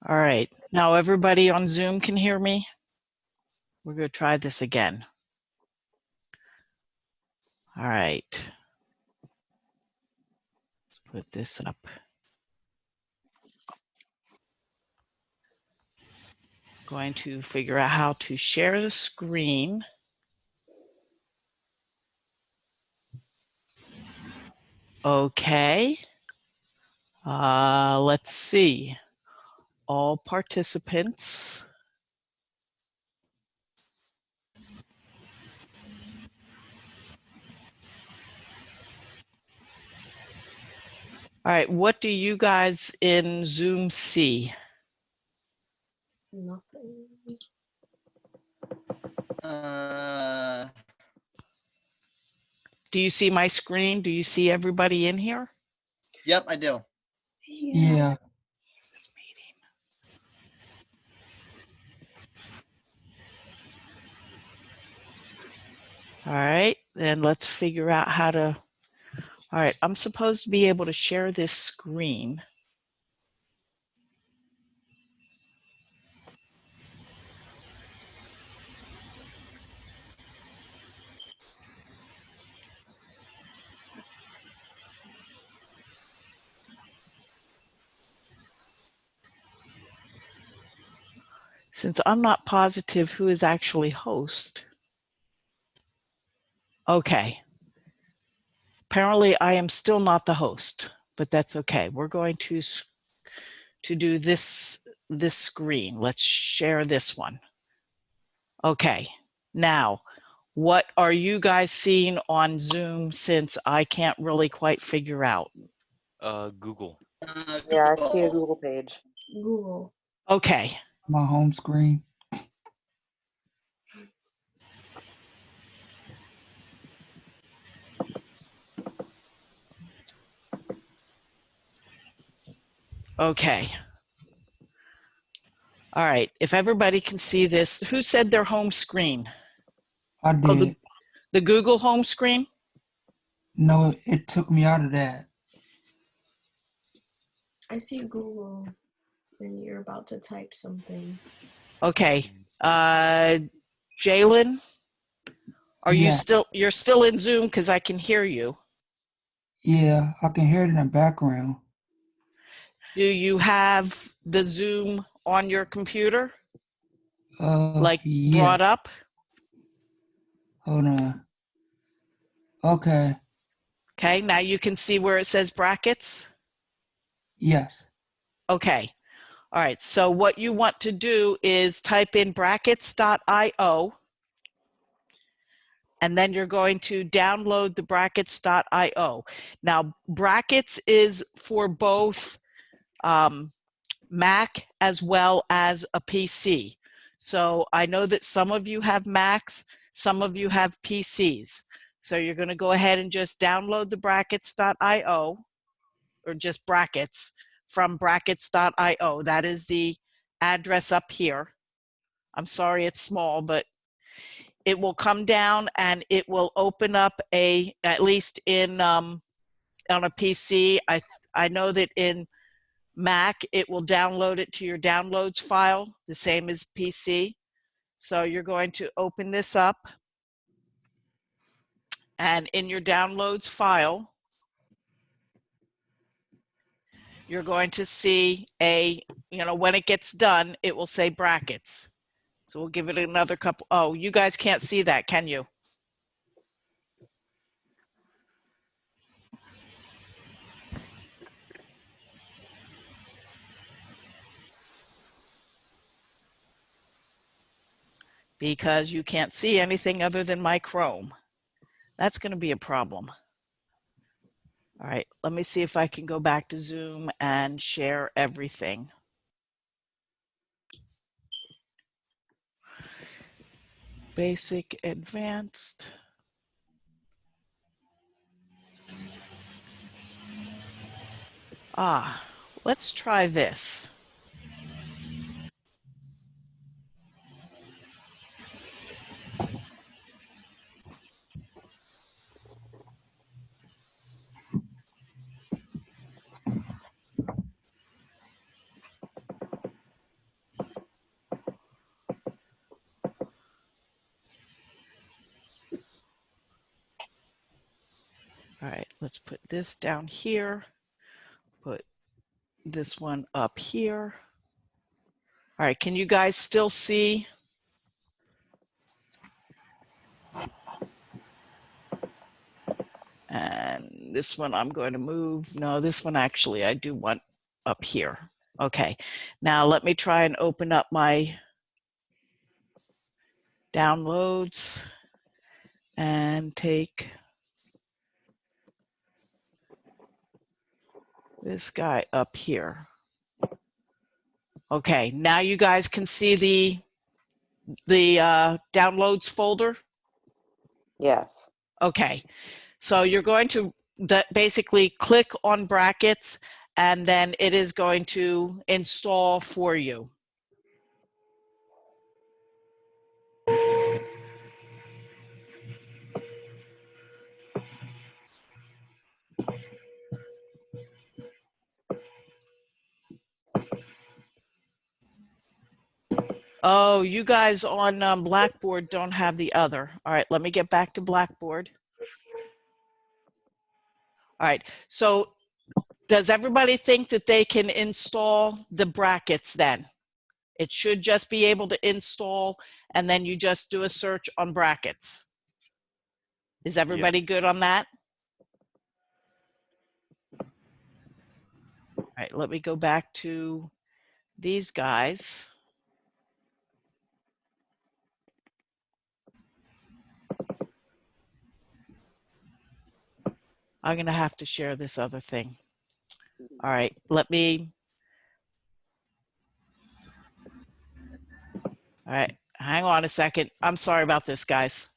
All right, now everybody on Zoom can hear me. We're going to try this again. All right. Let's put this up. Going to figure out how to share the screen. Okay. Let's see. All participants. All right, what do you guys in Zoom see? Nothing. Do you see my screen? Do you see everybody in here? Yep, I do. Yeah. This meeting. All right, then let's figure out how to. All right, I'm supposed to be able to share this screen. Since I'm not positive who is actually host. Okay. Apparently I am still not the host, but that's okay. We're going to do this screen. Let's share this one. Okay. Now, what are you guys seeing on Zoom since I can't really quite figure out? Google. Yeah, I see a Google page. Google. Okay. My home screen. Okay. All right. If everybody can see this, who said their home screen? I did. Oh, the Google home screen? No, it took me out of that. I see Google when you're about to type something. Okay. Jalen, are you you're still in Zoom because I can hear you. Yeah, I can hear it in the background. Do you have the Zoom on your computer? Like Yeah. brought up? Hold on. Okay. Okay, now you can see where it says brackets? Yes. Okay. All right, so what you want to do is type in brackets.io, and then you're going to download the brackets.io. Now, brackets is for both Mac as well as a PC. So I know that some of you have Macs, some of you have PCs. So you're going to go ahead and just download the brackets.io, or just brackets, from brackets.io. That is the address up here. I'm sorry it's small, but it will come down and it will open up at least in on a PC. I know that in Mac, it will download it to your downloads file, the same as PC. So you're going to open this up, and in your downloads file, you're going to see when it gets done, it will say brackets. So we'll give it another couple. Oh, you guys can't see that, can you? Because you can't see anything other than my Chrome. That's going to be a problem. All right, let me see if I can go back to Zoom and share everything. Basic, advanced. Let's try this. let's put this down here. Put this one up here. All right, can you guys still see? And this one I'm going to move. No, this one actually I do want up here. Okay, now let me try and open up my downloads and take this guy up here. Okay, now you guys can see the downloads folder. Yes. Okay, so you're going to basically click on brackets and then it is going to install for you. Oh, you guys on Blackboard don't have the other. All right, let me get back to Blackboard. All right, so does everybody think that they can install the brackets then? It should just be able to install and then you just do a search on brackets. Is everybody good on that? All right, let me go back to these guys. I'm going to have to share this other thing. All right, all right, hang on a second. I'm sorry about this, guys.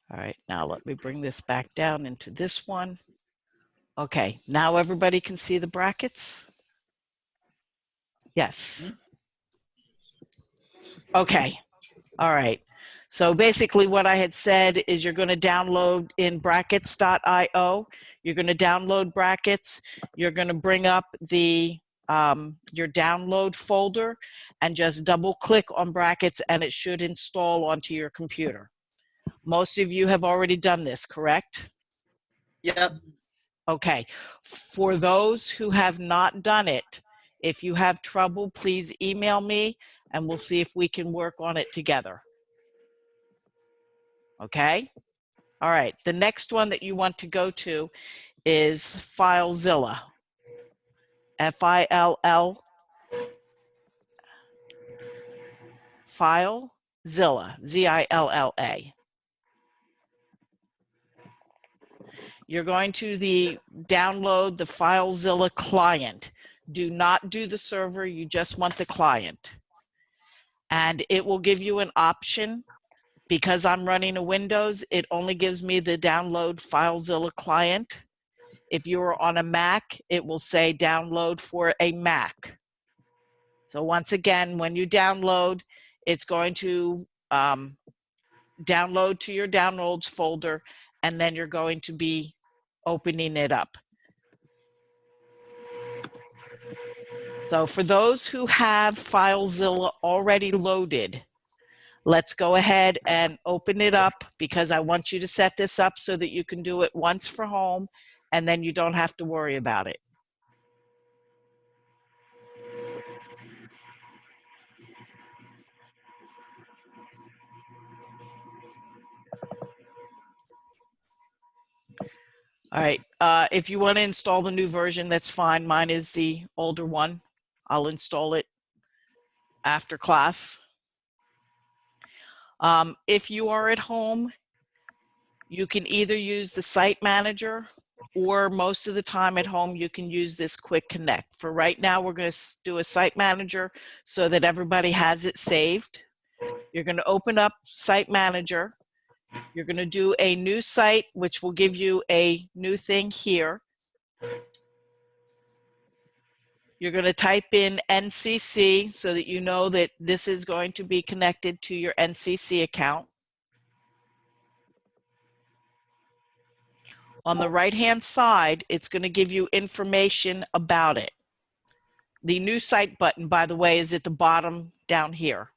All right, now let me bring this back down into this one. Okay, now everybody can see the brackets? Yes. Okay, all right. So basically what I had said is you're going to download in brackets.io. You're going to download brackets. You're going to bring up the your download folder and just double click on brackets and it should install onto your computer. Most of you have already done this, correct? Yep. Okay. For those who have not done it, if you have trouble, please email me and we'll see if we can work on it together. Okay? All right. The next one that you want to go to is FileZilla. F-I-L-L. FileZilla. Z-I-L-L-A. You're going to download the FileZilla client. Do not do the server, you just want the client. And it will give you an option. Because I'm running a Windows, it only gives me the download FileZilla client. If you're on a Mac, it will say download for a Mac. So once again, when you download, it's going to download to your downloads folder, and then you're going to be opening it up. So for those who have FileZilla already loaded, let's go ahead and open it up because I want you to set this up so that you can do it once for home and then you don't have to worry about it. All right, if you want to install the new version, that's fine. Mine is the older one. I'll install it after class. If you are at home, you can either use the site manager or most of the time at home, you can use this Quick Connect. For right now, we're going to do a site manager so that everybody has it saved. You're going to open up Site Manager. You're going to do a new site, which will give you a new thing here. You're going to type in NCC so that you know that this is going to be connected to your NCC account. On the right-hand side, it's going to give you information about it. The new site button, by the way, is at the bottom down here.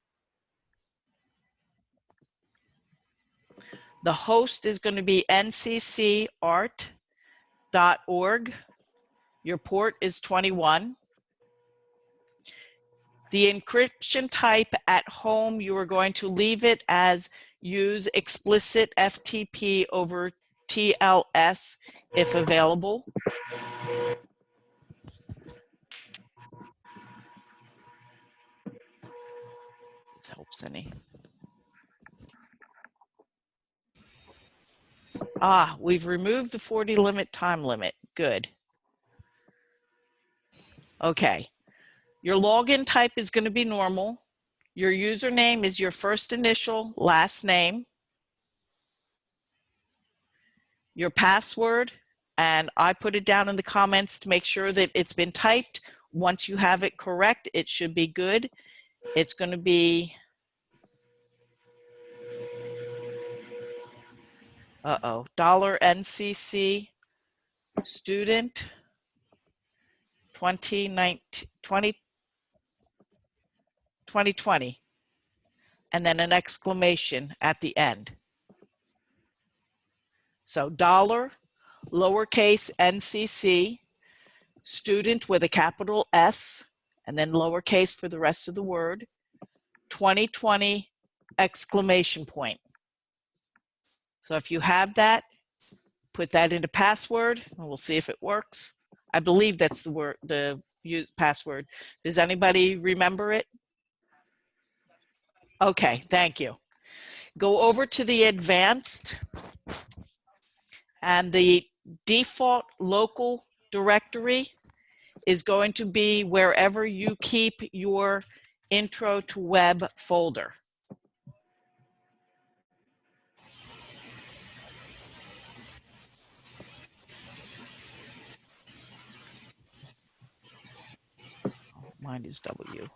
The host is going to be nccart.org. Your port is 21. The encryption type at home, you are going to leave it as use explicit FTP over TLS if available. This helps any. We've removed the 40 limit time limit. Good. Okay. Your login type is going to be normal. Your username is your first initial, last name. Your password, and I put it down in the comments to make sure that it's been typed. Once you have it correct, it should be good. It's going to be, $NCC student 2020, and then an exclamation at the end. So $, lowercase NCC, student with a capital S, and then lowercase for the rest of the word, 2020, exclamation point. So if you have that, put that into password, and we'll see if it works. I believe that's the word, the password. Does anybody remember it? Okay, thank you. Go over to the advanced, and the default local directory is going to be wherever you keep your intro to web folder. Mine is W.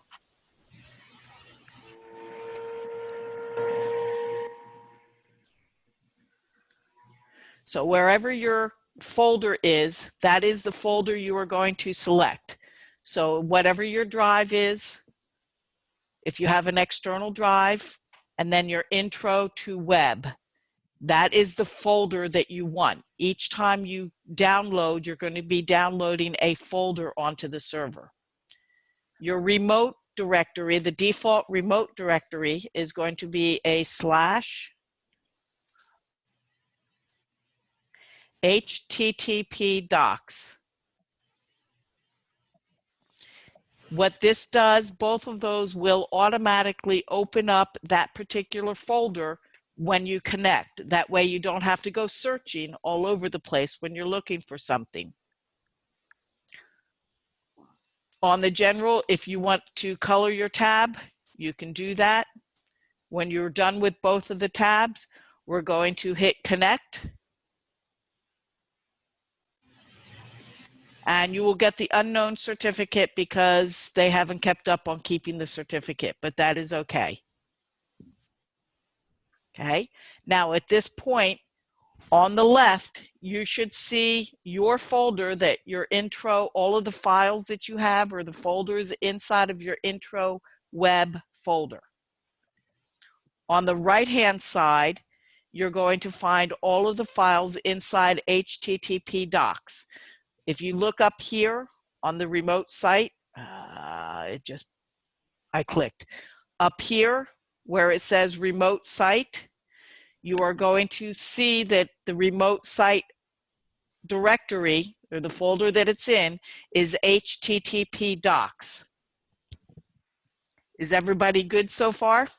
So wherever your folder is, that is the folder you are going to select. So whatever your drive is, if you have an external drive, and then your intro to web, that is the folder that you want. Each time you download, you're going to be downloading a folder onto the server. Your remote directory, the default remote directory, is going to be a /http docs. What this does, both of those will automatically open up that particular folder when you connect. That way you don't have to go searching all over the place when you're looking for something. On the general, if you want to color your tab, you can do that. When you're done with both of the tabs, we're going to hit connect. And you will get the unknown certificate because they haven't kept up on keeping the certificate, but that is okay. Okay, now at this point, on the left, you should see your folder that your intro, all of the files that you have or the folders inside of your intro web folder. On the right-hand side, you're going to find all of the files inside HTTP docs. If you look up here on the remote site, I clicked. Up here where it says remote site, you are going to see that the remote site directory, or the folder that it's in, is HTTP docs. Is everybody good so far?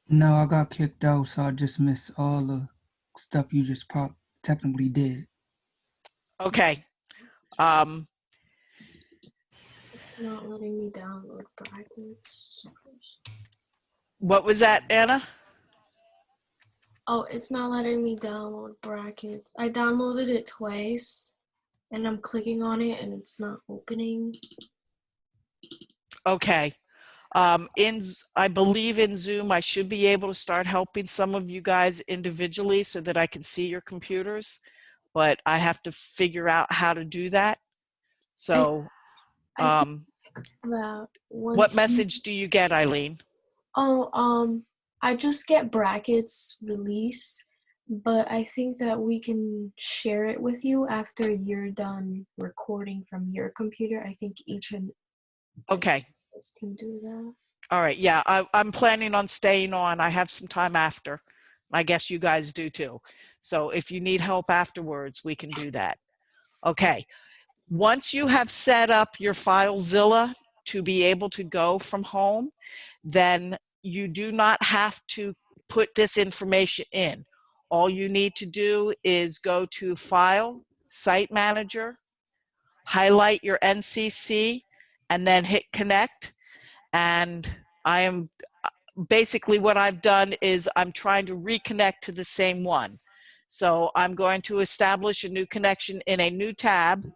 No, I got kicked out, so I just missed all the stuff you just technically did. Okay. It's not letting me download brackets. What was that, Anna? Oh, it's not letting me download brackets. I downloaded it twice. and I'm clicking on it and it's not opening. Okay. I believe in Zoom, I should be able to start helping some of you guys individually so that I can see your computers, but I have to figure out how to do that. So, I think that what once message do you get, Eileen? I just get brackets release, but I think that we can share it with you after you're done recording from your computer. I think each and Okay. us can do that. All right. Yeah, I'm planning on staying on. I have some time after. I guess you guys do too. So if you need help afterwards, we can do that. Okay. Once you have set up your FileZilla to be able to go from home, then you do not have to put this information in. All you need to do is go to File, Site Manager, highlight your NCC, and then hit Connect. And I am basically what I've done is I'm trying to reconnect to the same one. So I'm going to establish a new connection in a new tab,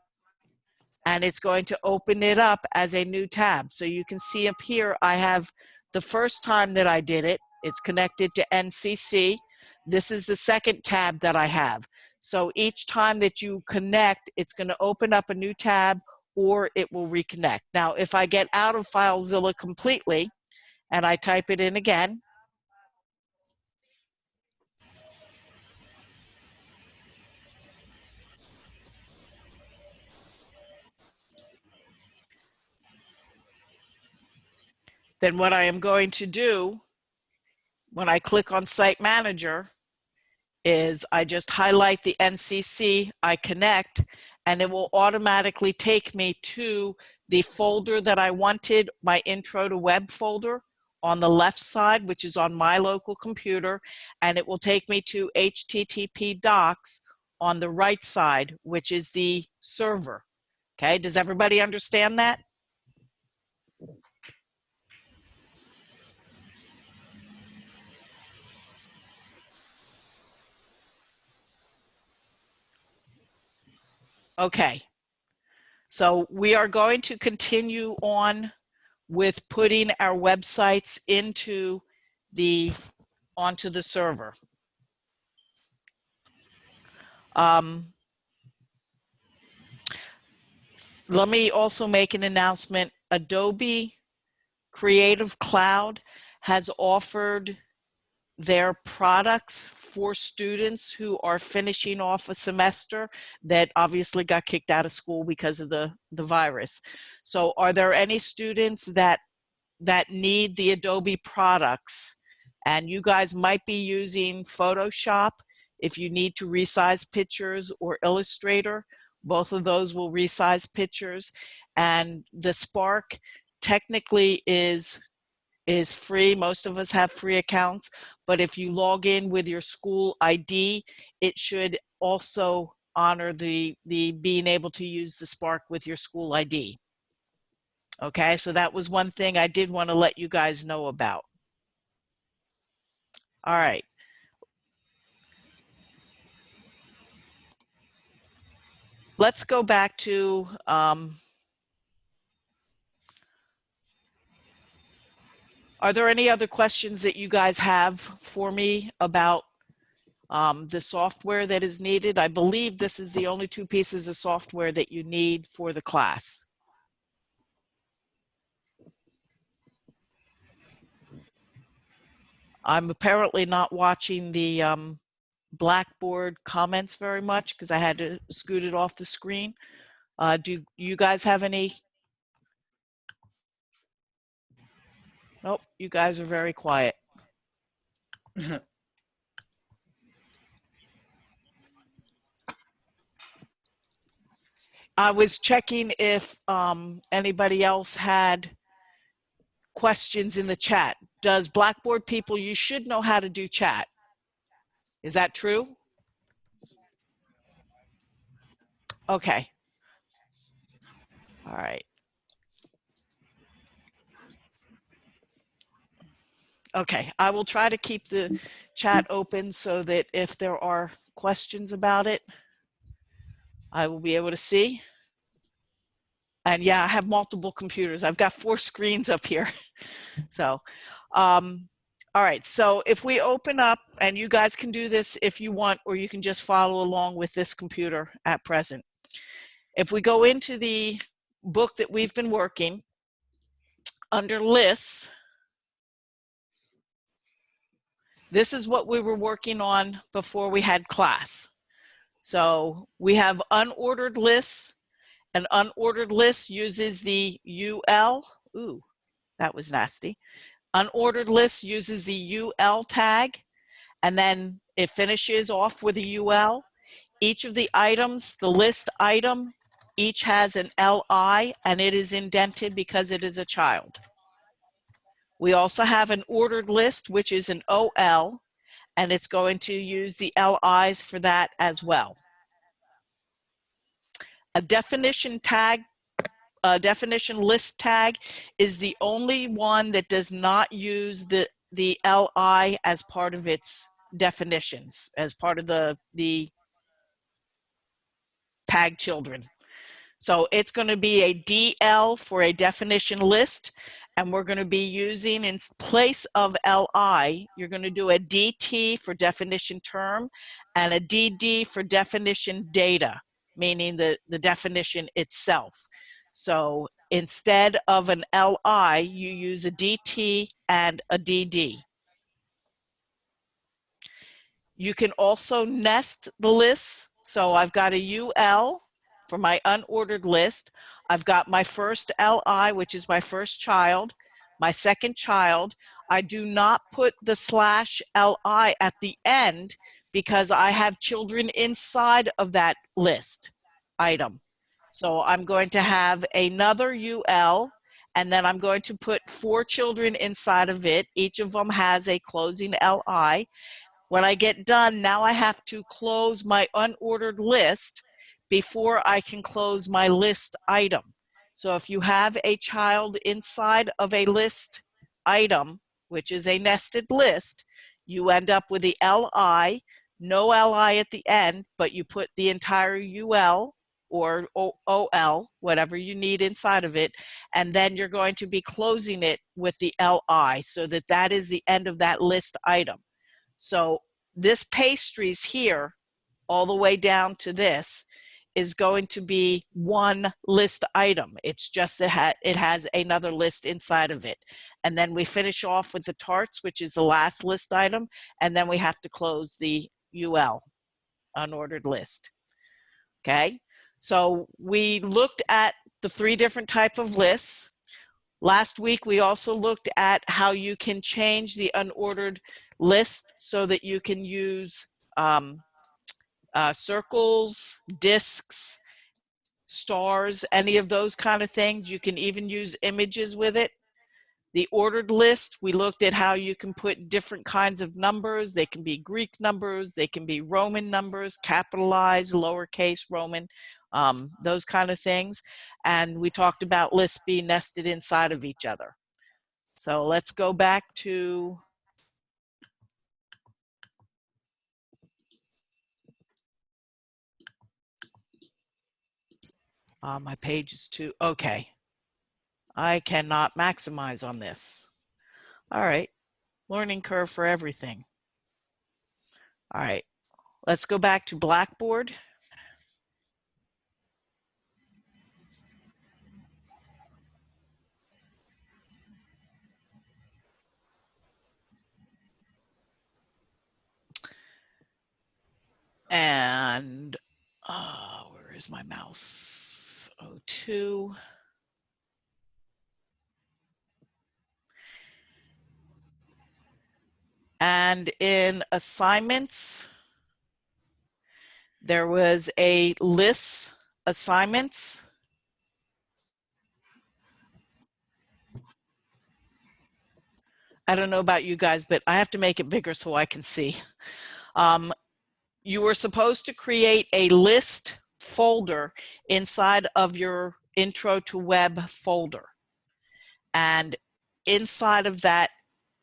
and it's going to open it up as a new tab. So you can see up here, I have the first time that I did it, it's connected to NCC. This is the second tab that I have. So each time that you connect, it's going to open up a new tab or it will reconnect. Now, if I get out of FileZilla completely and I type it in again, then what I am going to do when I click on Site Manager is I just highlight the NCC, I connect, and it will automatically take me to the folder that I wanted, my Intro to Web folder on the left side, which is on my local computer, and it will take me to HTTP docs on the right side, which is the server. Okay, does everybody understand that? Okay, so we are going to continue on with putting our websites onto the server. Let me also make an announcement. Adobe Creative Cloud has offered their products for students who are finishing off a semester that obviously got kicked out of school because of the virus. So are there any students that need the Adobe products? And you guys might be using Photoshop if you need to resize pictures, or Illustrator. Both of those will resize pictures. And the Spark technically is free. Most of us have free accounts, but if you log in with your school ID, it should also honor the being able to use the Spark with your school ID. Okay, so that was one thing I did want to let you guys know about. All right. Let's go back to are there any other questions that you guys have for me about the software that is needed? I believe this is the only two pieces of software that you need for the class. I'm apparently not watching the Blackboard comments very much because I had to scoot it off the screen. Do you guys have any? Nope, you guys are very quiet. I was checking if anybody else had questions in the chat. Does Blackboard people, you should know how to do chat. Is that true? Okay. All right. Okay, I will try to keep the chat open so that if there are questions about it, I will be able to see. And yeah, I have multiple computers. I've got 4 screens up here. So, all right. So if we open up, and you guys can do this if you want, or you can just follow along with this computer at present. If we go into the book that we've been working, under lists, this is what we were working on before we had class. So we have unordered lists. An unordered list uses the UL. Ooh, that was nasty. Unordered list uses the UL tag, and then it finishes off with a UL. Each of the items, the list item, each has an LI, and it is indented because it is a child. We also have an ordered list, which is an OL, and it's going to use the LIs for that as well. A definition tag, a definition list tag is the only one that does not use the LI as part of its definitions, as part of the tag children. So it's going to be a DL for a definition list, and we're going to be using, in place of LI, you're going to do a DT for definition term and a DD for definition data, meaning the definition itself. So instead of an LI, you use a DT and a DD. You can also nest the lists. So I've got a UL for my unordered list. I've got my first LI, which is my first child, my second child. I do not put the /LI at the end because I have children inside of that list item. So I'm going to have another UL, and then I'm going to put 4 children inside of it. Each of them has a closing LI. When I get done, now I have to close my unordered list before I can close my list item. So if you have a child inside of a list item, which is a nested list, you end up with the LI, no LI at the end, but you put the entire UL or OL, whatever you need inside of it, and then you're going to be closing it with the LI so that that is the end of that list item. So this pastries here, all the way down to this, is going to be one list item. It's just that it has another list inside of it. And then we finish off with the tarts, which is the last list item, and then we have to close the UL, unordered list. Okay, so we looked at the 3 different types of lists. Last week, we also looked at how you can change the unordered list so that you can use circles, discs, stars, any of those kind of things. You can even use images with it. The ordered list, we looked at how you can put different kinds of numbers. They can be Greek numbers, they can be Roman numbers, capitalized, lowercase Roman, those kind of things. And we talked about lists being nested inside of each other. So let's go back to my page is too, okay. I cannot maximize on this. All right, learning curve for everything. All right, let's go back to Blackboard. And where is my mouse? 02. And in assignments, there was a list assignments. I don't know about you guys, but I have to make it bigger so I can see. You were supposed to create a list folder inside of your Intro to Web folder. And inside of that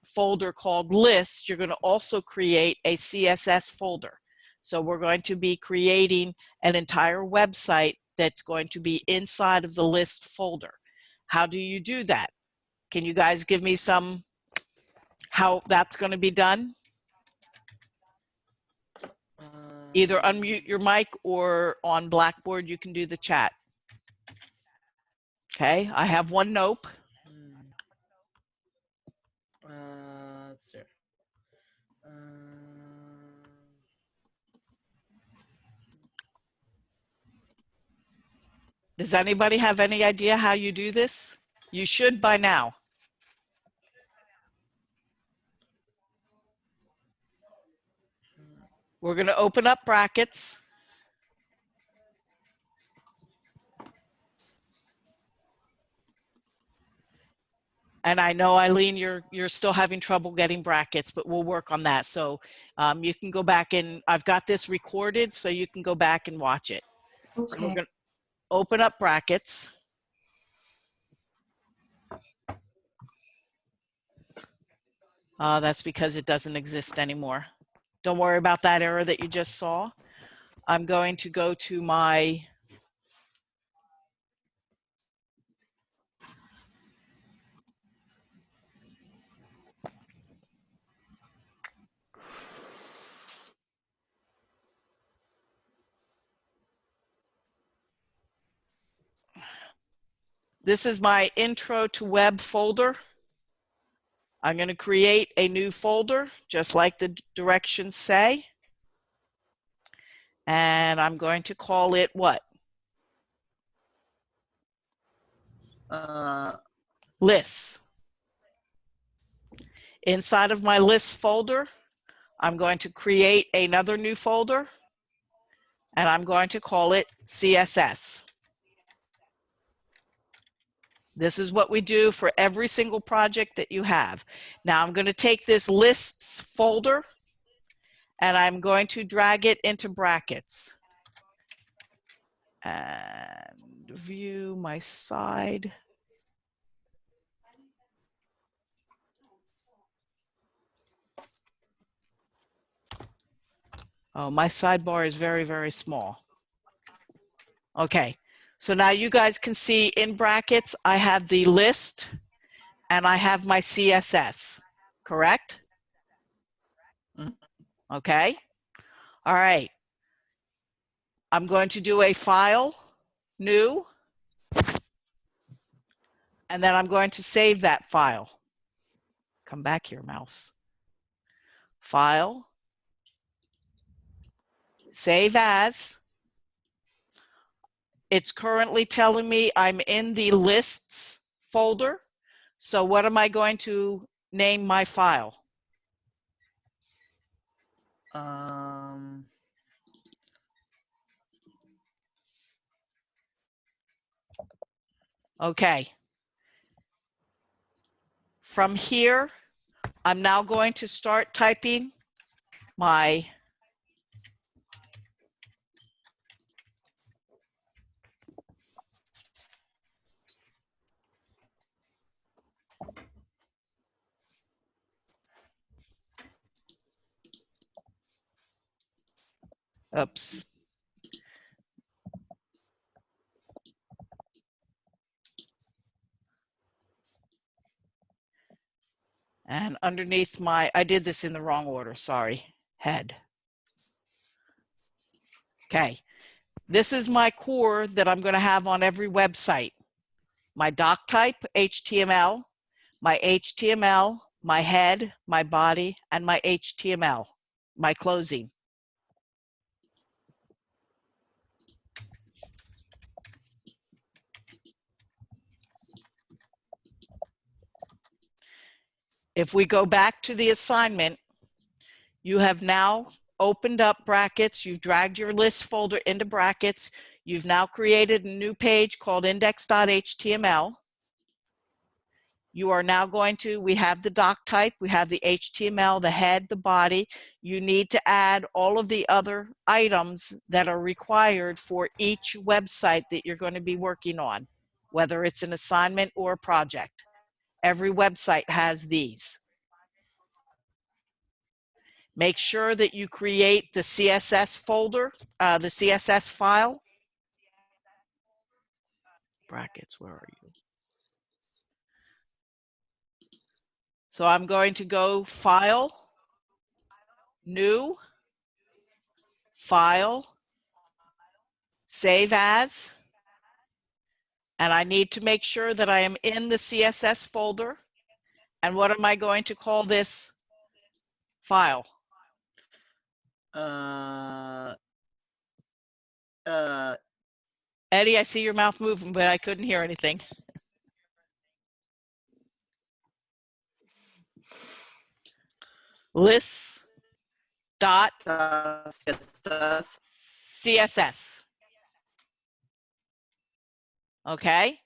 folder called lists, you're going to also create a CSS folder. So we're going to be creating an entire website that's going to be inside of the list folder. How do you do that? Can you guys give me some, how that's going to be done? Either unmute your mic or on Blackboard, you can do the chat. Okay, I have one nope. Let's see. Does anybody have any idea how you do this? You should by now. We're going to open up brackets. And I know, Eileen, you're still having trouble getting brackets, but we'll work on that. So you can go back and I've got this recorded, so you can go back and watch it. Okay. So we're going to open up brackets. That's because it doesn't exist anymore. Don't worry about that error that you just saw. I'm going to go to my this is my intro to web folder. I'm going to create a new folder, just like the directions say. And I'm going to call it what? Lists. Inside of my list folder, I'm going to create another new folder, and I'm going to call it CSS. This is what we do for every single project that you have. Now I'm going to take this lists folder and I'm going to drag it into brackets. And view my side. Oh, my sidebar is very, very small. Okay, so now you guys can see in brackets, I have the list and I have my CSS, correct? Okay, all right. I'm going to do a file, new, and then I'm going to save that file. Come back here, mouse. File, save as. It's currently telling me I'm in the lists folder. So what am I going to name my file? Okay. From here, I'm now going to start typing my oops. And underneath my, I did this in the wrong order, sorry, head. Okay, this is my core that I'm going to have on every website. My doc type, HTML, my head, my body, and my HTML, my closing. If we go back to the assignment, you have now opened up brackets. You've dragged your list folder into brackets. You've now created a new page called index.html. You are now going to, we have the doc type, we have the HTML, the head, the body. You need to add all of the other items that are required for each website that you're going to be working on, whether it's an assignment or a project. Every website has these. Make sure that you create the CSS folder, the CSS file. Brackets, where are you? So I'm going to go File, New, File, Save As, and I need to make sure that I am in the CSS folder. And what am I going to call this file? Uh, Eddie, I see your mouth moving, but I couldn't hear anything. Lists dot CSS. CSS. Okay.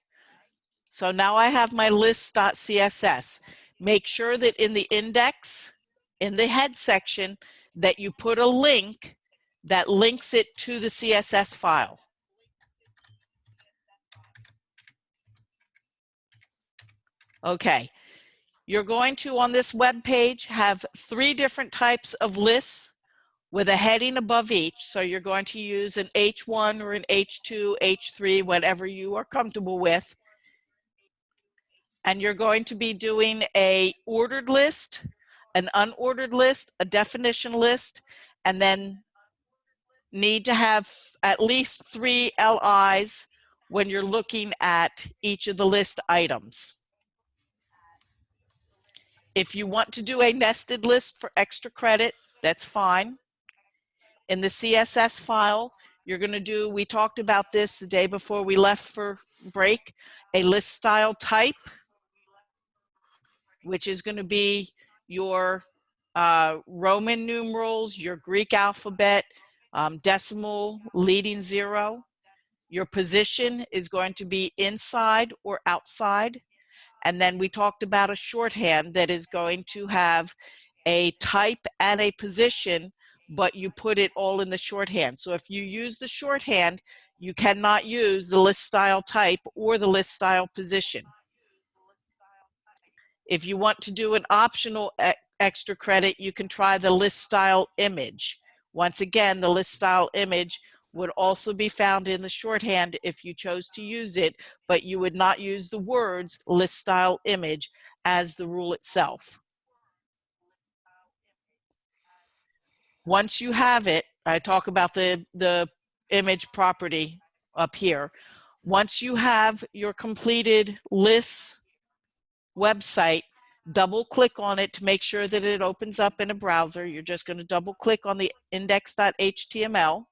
So now I have my list.css. Make sure that in the index, in the head section, that you put a link that links it to the CSS file. Okay. You're going to, on this web page, have 3 different types of lists with a heading above each. So you're going to use an H1 or an H2, H3, whatever you are comfortable with. And you're going to be doing a ordered list, an unordered list, a definition list, and then need to have at least 3 LIs when you're looking at each of the list items. If you want to do a nested list for extra credit, that's fine. In the CSS file, you're going to do, we talked about this the day before we left for break, a list style type, which is going to be your Roman numerals, your Greek alphabet, decimal, leading 0. Your position is going to be inside or outside. And then we talked about a shorthand that is going to have a type and a position, but you put it all in the shorthand. So if you use the shorthand, you cannot use the list style type or the list style position. If you want to do an optional extra credit, you can try the list style image. Once again, the list style image would also be found in the shorthand if you chose to use it, but you would not use the words list style image as the rule itself. Once you have it, I talk about the image property up here. Once you have your completed lists website, double click on it to make sure that it opens up in a browser. You're just going to double click on the index.html.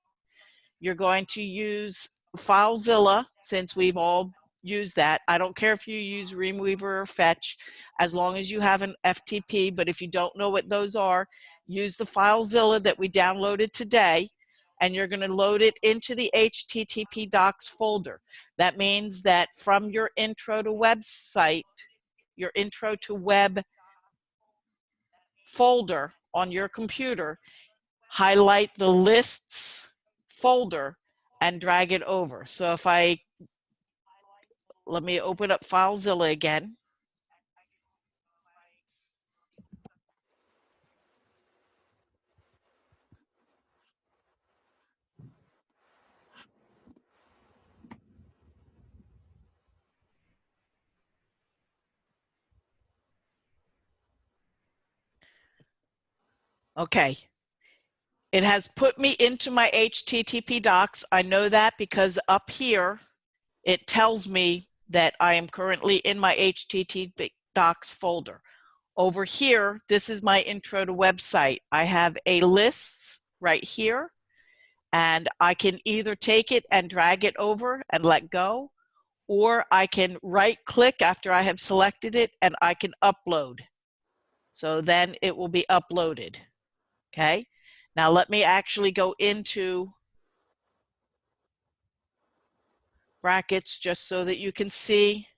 You're going to use FileZilla, since we've all used that. I don't care if you use Dreamweaver or Fetch, as long as you have an FTP, but if you don't know what those are, use the FileZilla that we downloaded today, and you're going to load it into the HTTP docs folder. That means that from your intro to website, your intro to web folder on your computer, highlight the lists folder and drag it over. So if let me open up FileZilla again. Okay. It has put me into my HTTP docs. I know that because up here, it tells me that I am currently in my HTTP docs folder. Over here, this is my intro to website. I have a lists right here, and I can either take it and drag it over and let go, or I can right click after I have selected it and I can upload. So then it will be uploaded. Okay. Now let me actually go into brackets just so that you can see.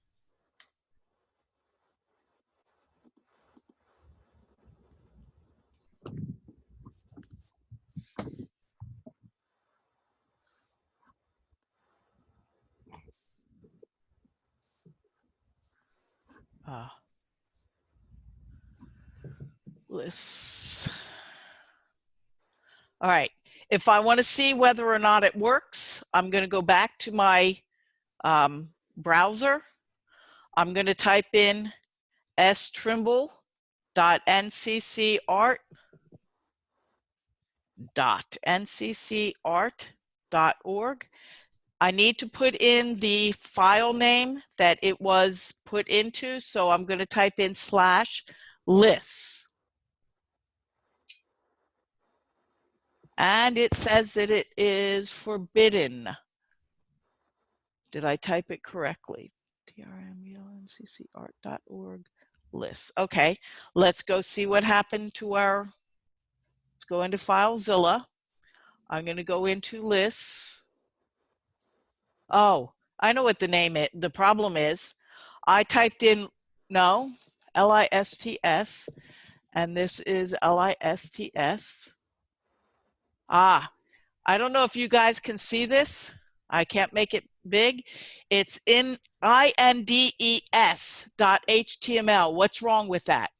Lists. All right. If I want to see whether or not it works, I'm going to go back to my browser. I'm going to type in strimble.nccart.org. I need to put in the file name that it was put into, so I'm going to type in /lists. And it says that it is forbidden. Did I type it correctly? trmblncc.art.org lists. Okay, let's go see what happened to our, let's go into FileZilla. I'm going to go into lists. Oh, I know what the name is. The problem is I typed in, no, LISTS, and this is LISTS. Ah, I don't know if you guys can see this. I can't make it big. It's in indes.html. What's wrong with that?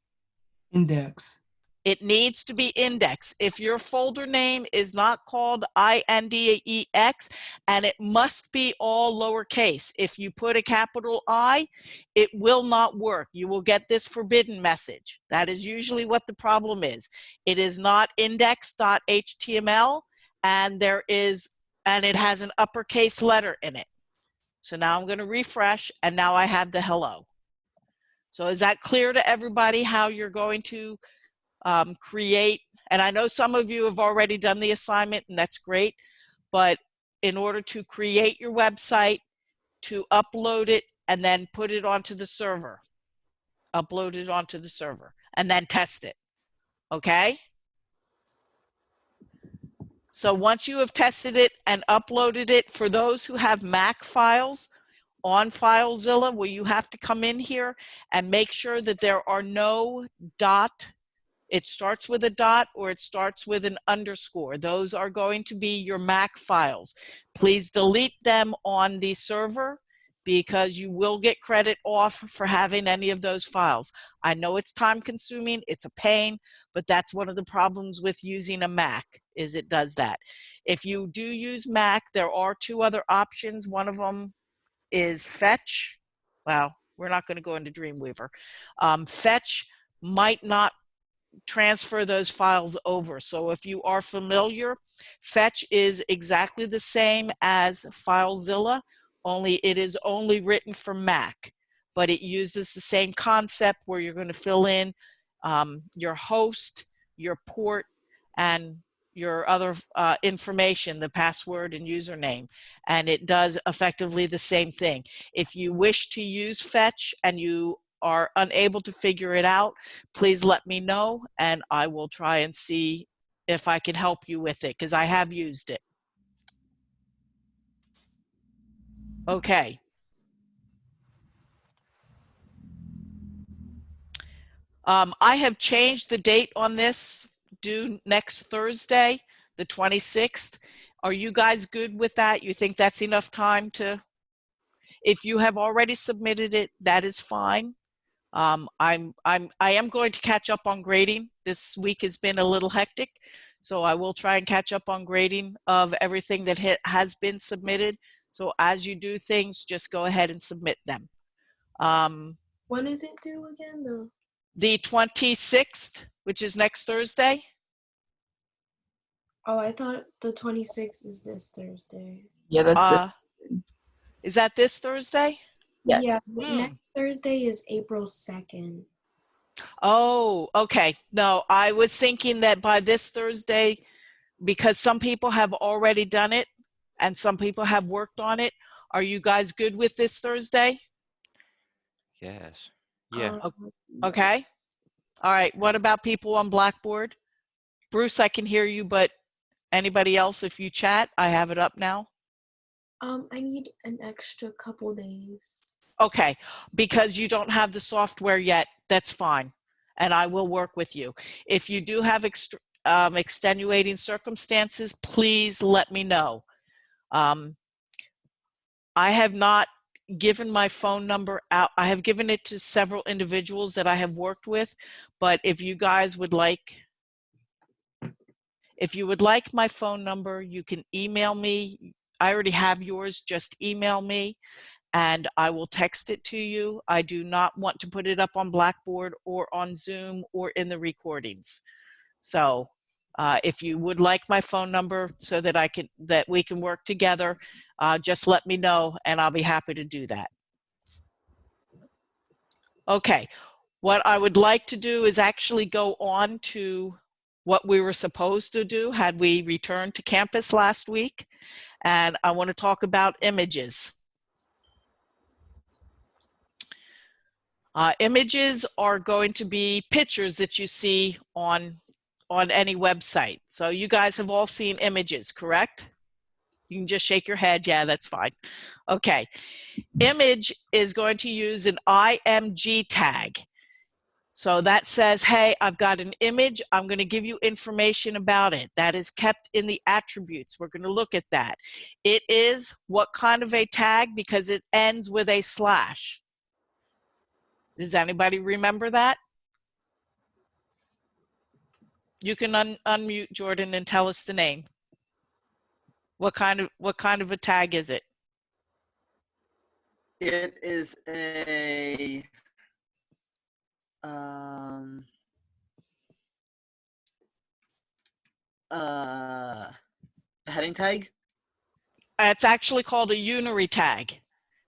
Index. It needs to be indexed. If your folder name is not called INDEX, and it must be all lowercase. If you put a capital I, it will not work. You will get this forbidden message. That is usually what the problem is. It is not index.html, and it has an uppercase letter in it. So now I'm going to refresh, and now I have the hello. So is that clear to everybody how you're going to create? And I know some of you have already done the assignment, and that's great, but in order to create your website, to upload it and then put it onto the server, upload it onto the server, and then test it. Okay? So once you have tested it and uploaded it, for those who have Mac files on FileZilla, where you have to come in here and make sure that there are no it starts with a dot or it starts with an underscore. Those are going to be your Mac files. Please delete them on the server because you will get credit off for having any of those files. I know it's time consuming, it's a pain, but that's one of the problems with using a Mac, is it does that. If you do use Mac, there are two other options. One of them is Fetch. Well, we're not going to go into Dreamweaver. Fetch might not transfer those files over. So if you are familiar, Fetch is exactly the same as FileZilla, only it is only written for Mac, but it uses the same concept where you're going to fill in your host, your port, and your other information, the password and username, and it does effectively the same thing. If you wish to use Fetch and you are unable to figure it out, please let me know and I will try and see if I can help you with it, because I have used it. Okay. I have changed the date on this, due next Thursday, the 26th. Are you guys good with that? You think that's enough time to, if you have already submitted it, that is fine. I am going to catch up on grading. This week has been a little hectic, so I will try and catch up on grading of everything that has been submitted. So as you do things, just go ahead and submit them. When is it due again? The 26th, which is next Thursday. Oh, I thought the 26th is this Thursday. Yeah, that's good. Is that this Thursday? Yeah. Yeah, next Thursday is April 2nd. Oh, okay. No, I was thinking that by this Thursday, because some people have already done it and some people have worked on it. Are you guys good with this Thursday? Yes. Yeah. Okay. All right. What about people on Blackboard? Bruce, I can hear you, but anybody else, if you chat, I have it up now. I need an extra couple days. Okay, because you don't have the software yet, that's fine. And I will work with you. If you do have extenuating circumstances, please let me know. I have not given my phone number out. I have given it to several individuals that I have worked with, but if you guys would like, If you would like my phone number, you can email me. I already have yours, just email me and I will text it to you. I do not want to put it up on Blackboard or on Zoom or in the recordings. So if you would like my phone number so that we can work together, just let me know and I'll be happy to do that. Okay, what I would like to do is actually go on to what we were supposed to do had we returned to campus last week. And I want to talk about images. Images are going to be pictures that you see on any website. So you guys have all seen images, correct? You can just shake your head. Yeah, that's fine. Okay. Image is going to use an IMG tag. So that says, hey, I've got an image. I'm going to give you information about it. That is kept in the attributes. We're going to look at that. It is what kind of a tag? Because it ends with a slash. Does anybody remember that? You can unmute Jordan and tell us the name. What kind of a tag is it? It is a heading tag. It's actually called a unary tag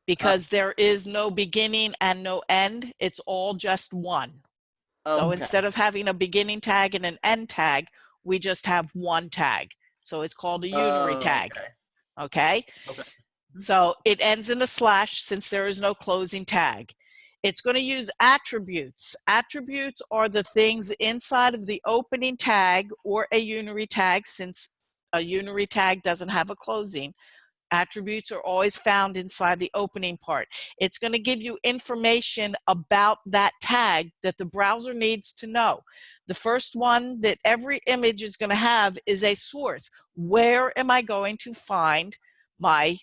because there is no beginning and no end. It's all just one. So Okay. instead of having a beginning tag and an end tag, we just have one tag. So it's called a unary tag. Okay. Okay. So it ends in a slash since there is no closing tag. It's going to use attributes. Attributes are the things inside of the opening tag or a unary tag, since a unary tag doesn't have a closing. Attributes are always found inside the opening part. It's going to give you information about that tag that the browser needs to know. The first one that every image is going to have is a source. Where am I going to find my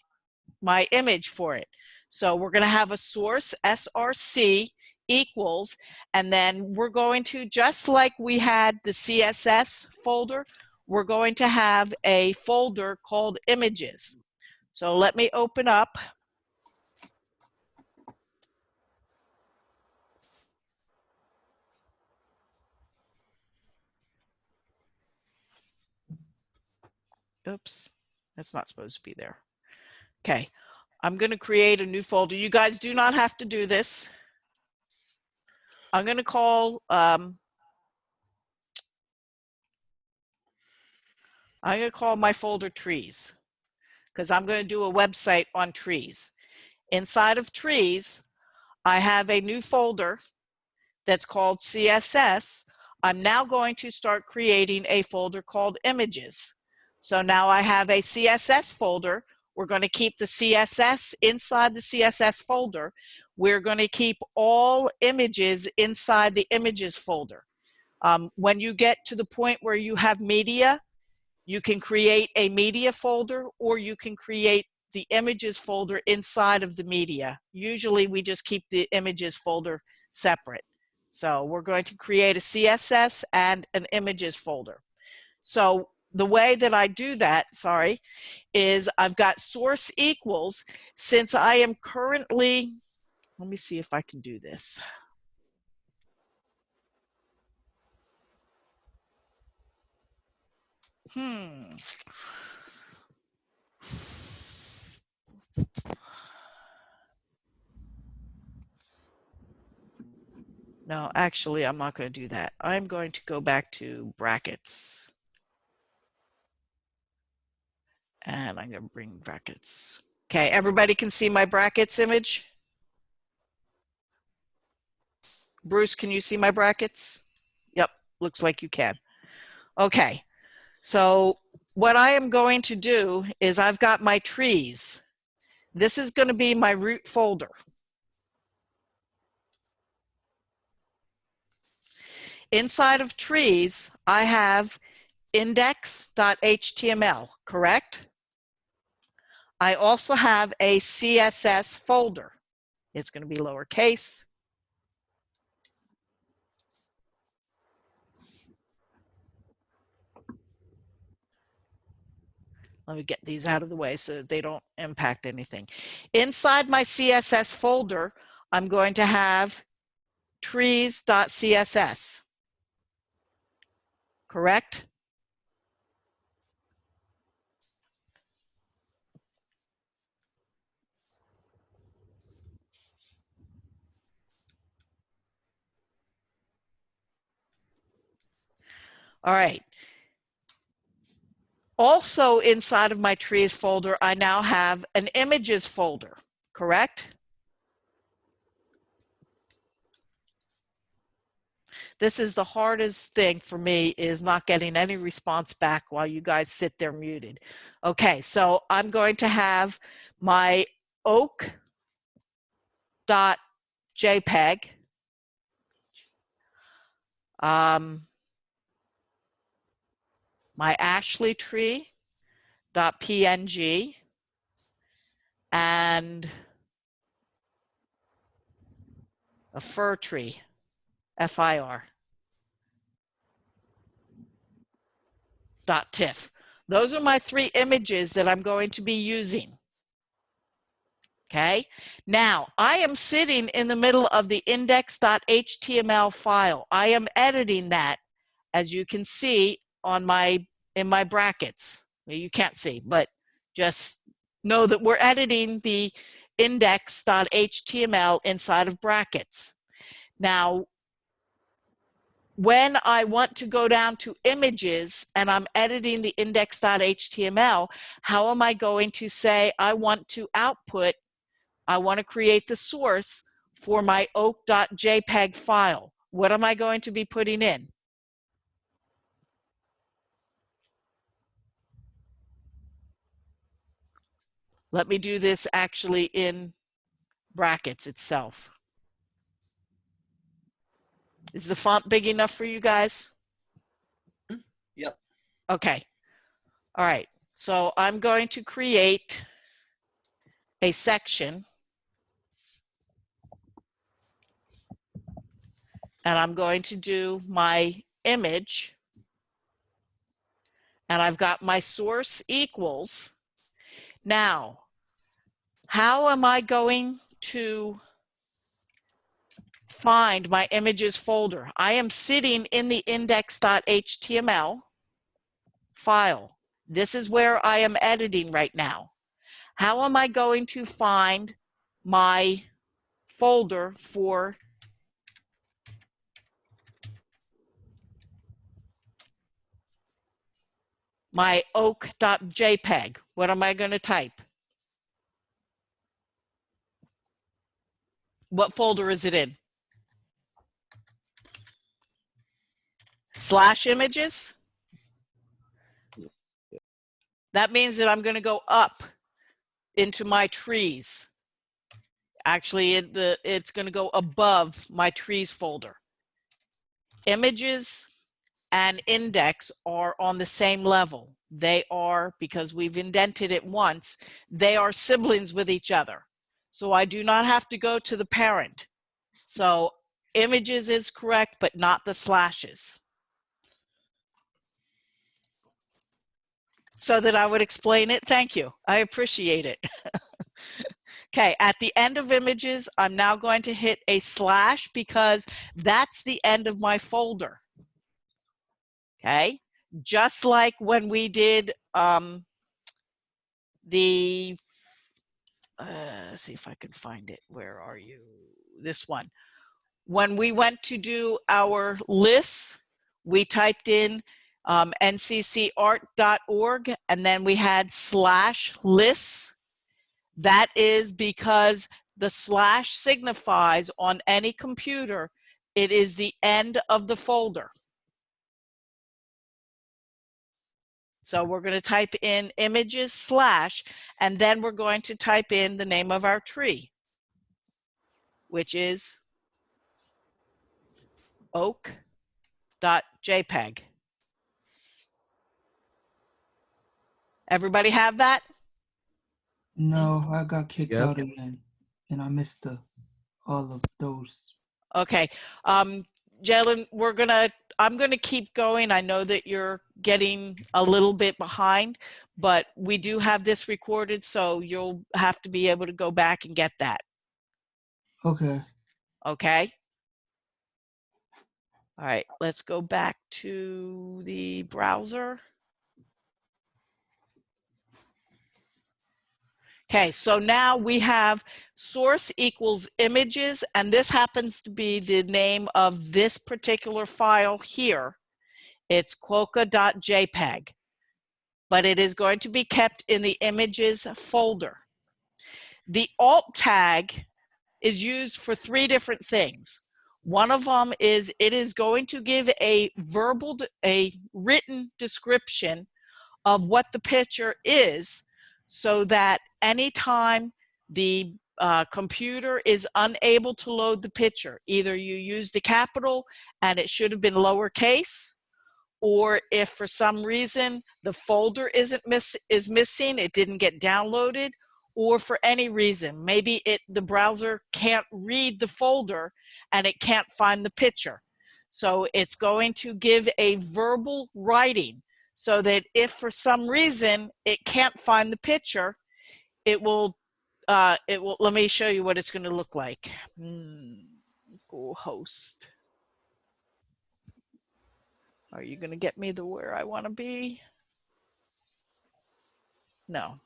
image for it? So we're going to have a source, src equals, and then we're going to, just like we had the CSS folder, we're going to have a folder called images. So let me open up. Oops, that's not supposed to be there. Okay, I'm going to create a new folder. You guys do not have to do this. I'm going to call, my folder trees, because I'm going to do a website on trees. Inside of trees, I have a new folder that's called CSS. I'm now going to start creating a folder called images. So now I have a CSS folder. We're going to keep the CSS inside the CSS folder. We're going to keep all images inside the images folder. When you get to the point where you have media, you can create a media folder, or you can create the images folder inside of the media. Usually we just keep the images folder separate. So we're going to create a CSS and an images folder. So the way that I do that, is I've got source equals. Since I am currently, let me see if I can do this. No, actually, I'm not going to do that. I'm going to go back to brackets. And I'm going to bring brackets. Okay, everybody can see my brackets image? Bruce, can you see my brackets? Yep, looks like you can. Okay, so what I am going to do is I've got my trees. This is going to be my root folder. Inside of trees, I have index.html, correct? I also have a CSS folder. It's going to be lowercase. Let me get these out of the way so that they don't impact anything. Inside my CSS folder, I'm going to have trees.css. Correct? All right. Also inside of my trees folder, I now have an images folder, correct? This is the hardest thing for me, is not getting any response back while you guys sit there muted. Okay, so I'm going to have my oak.jpg, my Ashley tree.png, and a fir tree, FIR. .tiff. Those are my 3 images that I'm going to be using. Okay, now I am sitting in the middle of the index.html file. I am editing that, as you can see on in my brackets. Well, you can't see, but just know that we're editing the index.html inside of brackets. Now, when I want to go down to images and I'm editing the index.html, how am I going to say I want to output, I want to create the source for my oak.jpg file? What am I going to be putting in? Let me do this actually in brackets itself. Is the font big enough for you guys? Yep. Okay. All right. So I'm going to create a section, and I'm going to do my image, and I've got my source equals. Now, how am I going to find my images folder? I am sitting in the index.html file. This is where I am editing right now. How am I going to find my folder for my oak.jpg? What am I going to type? What folder is it in? /images? That means that I'm going to go up into my trees. Actually, it's going to go above my trees folder. Images and index are on the same level. They are, because we've indented it once, they are siblings with each other. So I do not have to go to the parent. So images is correct, but not the slashes. So that I would explain it. Thank you. I appreciate it. Okay, at the end of images, I'm now going to hit a slash because that's the end of my folder. Okay, just like when we did let's see if I can find it. Where are you? This one. When we went to do our lists, we typed in nccart.org, and then we had /lists. That is because the slash signifies on any computer, it is the end of the folder. So we're going to type in images / and then we're going to type in the name of our tree, which is oak.jpg. Everybody have that? No, I got kicked Yep. out again, and I missed all of those. Okay. Jalen, I'm gonna keep going. I know that you're getting a little bit behind, but we do have this recorded, so you'll have to be able to go back and get that. Okay. Okay? All right, let's go back to the browser. Okay, so now we have source equals images, and this happens to be the name of this particular file here. It's quokka.jpg, but it is going to be kept in the images folder. The alt tag is used for 3 different things. One of them is it is going to give a written description of what the picture is, so that anytime the computer is unable to load the picture, either you used a capital and it should have been lowercase, or if for some reason the folder is missing, it didn't get downloaded, or for any reason, maybe the browser can't read the folder and it can't find the picture. So it's going to give a verbal writing, so that if for some reason it can't find the picture, it will, let me show you what it's going to look like. Go host. Are you going to get me to where I want to be? No.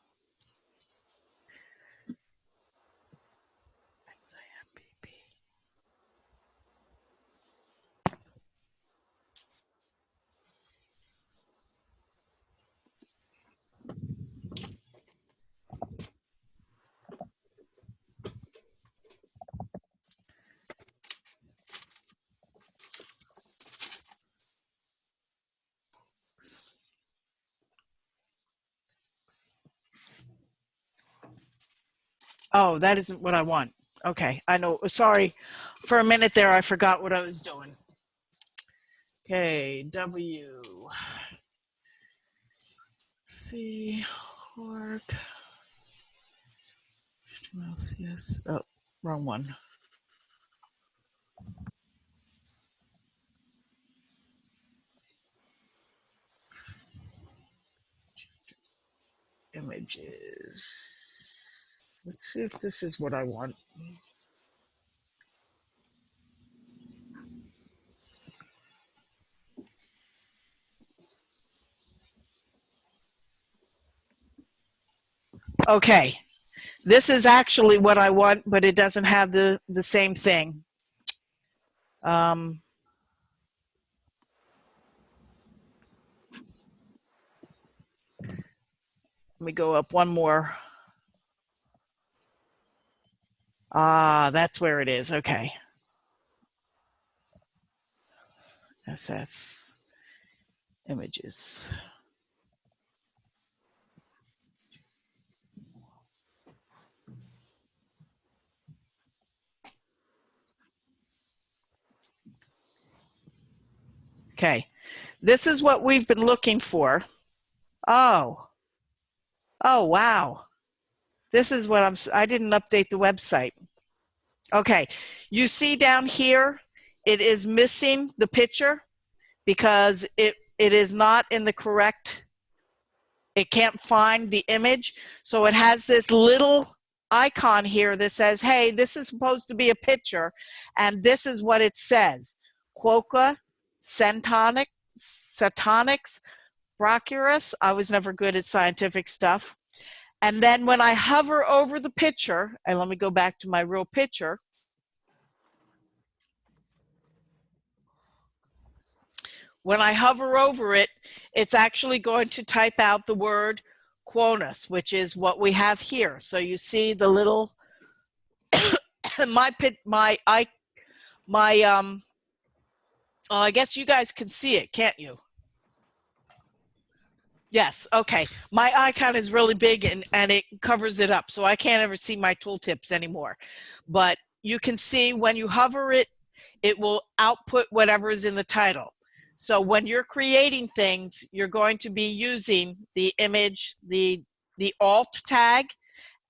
Oh, that isn't what I want. Okay, I know. Sorry, for a minute there, I forgot what I was doing. Okay, W. C. Art. HTML, oh, wrong one. Images. Let's see if this is what I want. Okay, this is actually what I want, but it doesn't have the same thing. Let me go up one more. Ah, that's where it is. Okay. SS images. Okay, this is what we've been looking for. Oh, wow. This is what I didn't update the website. Okay, you see down here, it is missing the picture because it is not in the correct, it can't find the image. So it has this little icon here that says, hey, this is supposed to be a picture, and this is what it says. Quokka, Centonics, Brachyrus. I was never good at scientific stuff. And then when I hover over the picture, and let me go back to my real picture. When I hover over it, it's actually going to type out the word Quonus, which is what we have here. So you see the little, I guess you guys can see it, can't you? Yes, okay. My icon is really big and it covers it up, so I can't ever see my tooltips anymore. But you can see when you hover it, it will output whatever is in the title. So when you're creating things, you're going to be using the image, the alt tag,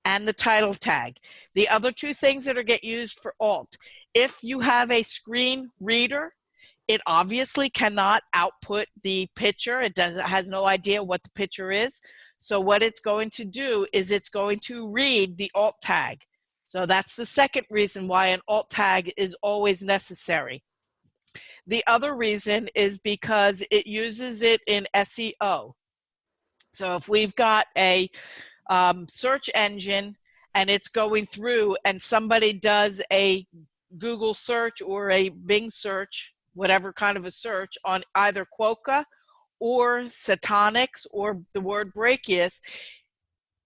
and the title tag. The other 2 things that are get used for alt. If you have a screen reader, It obviously cannot output the picture. It has no idea what the picture is. So what it's going to do is it's going to read the alt tag. So that's the second reason why an alt tag is always necessary. The other reason is because it uses it in SEO. So if we've got a search engine and it's going through and somebody does a Google search or a Bing search, whatever kind of a search on either Quokka or Satonics or the word brachius,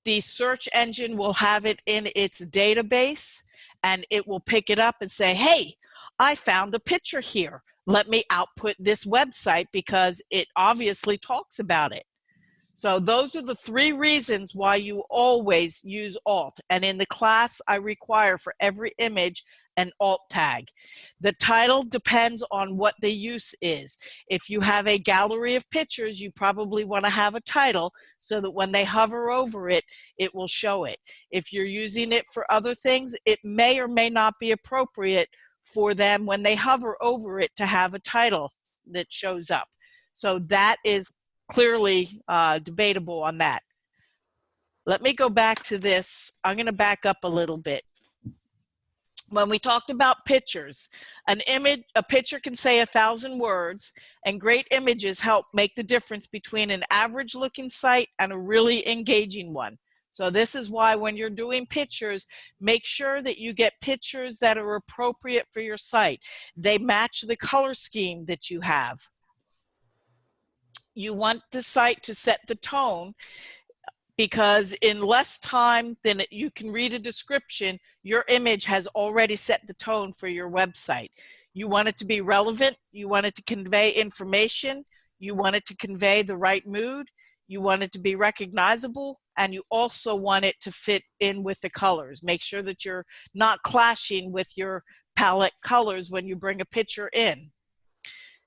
the search engine will have it in its database and it will pick it up and say, hey, I found a picture here. Let me output this website because it obviously talks about it. So those are the three reasons why you always use alt. And in the class, I require for every image an alt tag. The title depends on what the use is. If you have a gallery of pictures, you probably want to have a title so that when they hover over it, it will show it. If you're using it for other things, it may or may not be appropriate for them when they hover over it to have a title that shows up. So that is clearly debatable on that. Let me go back to this. I'm going to back up a little bit. When we talked about pictures, a picture can say 1,000 words, and great images help make the difference between an average looking site and a really engaging one. So this is why when you're doing pictures, make sure that you get pictures that are appropriate for your site. They match the color scheme that you have. You want the site to set the tone, because in less time than you can read a description, your image has already set the tone for your website. You want it to be relevant, you want it to convey information, you want it to convey the right mood, you want it to be recognizable, and you also want it to fit in with the colors. Make sure that you're not clashing with your palette colors when you bring a picture in.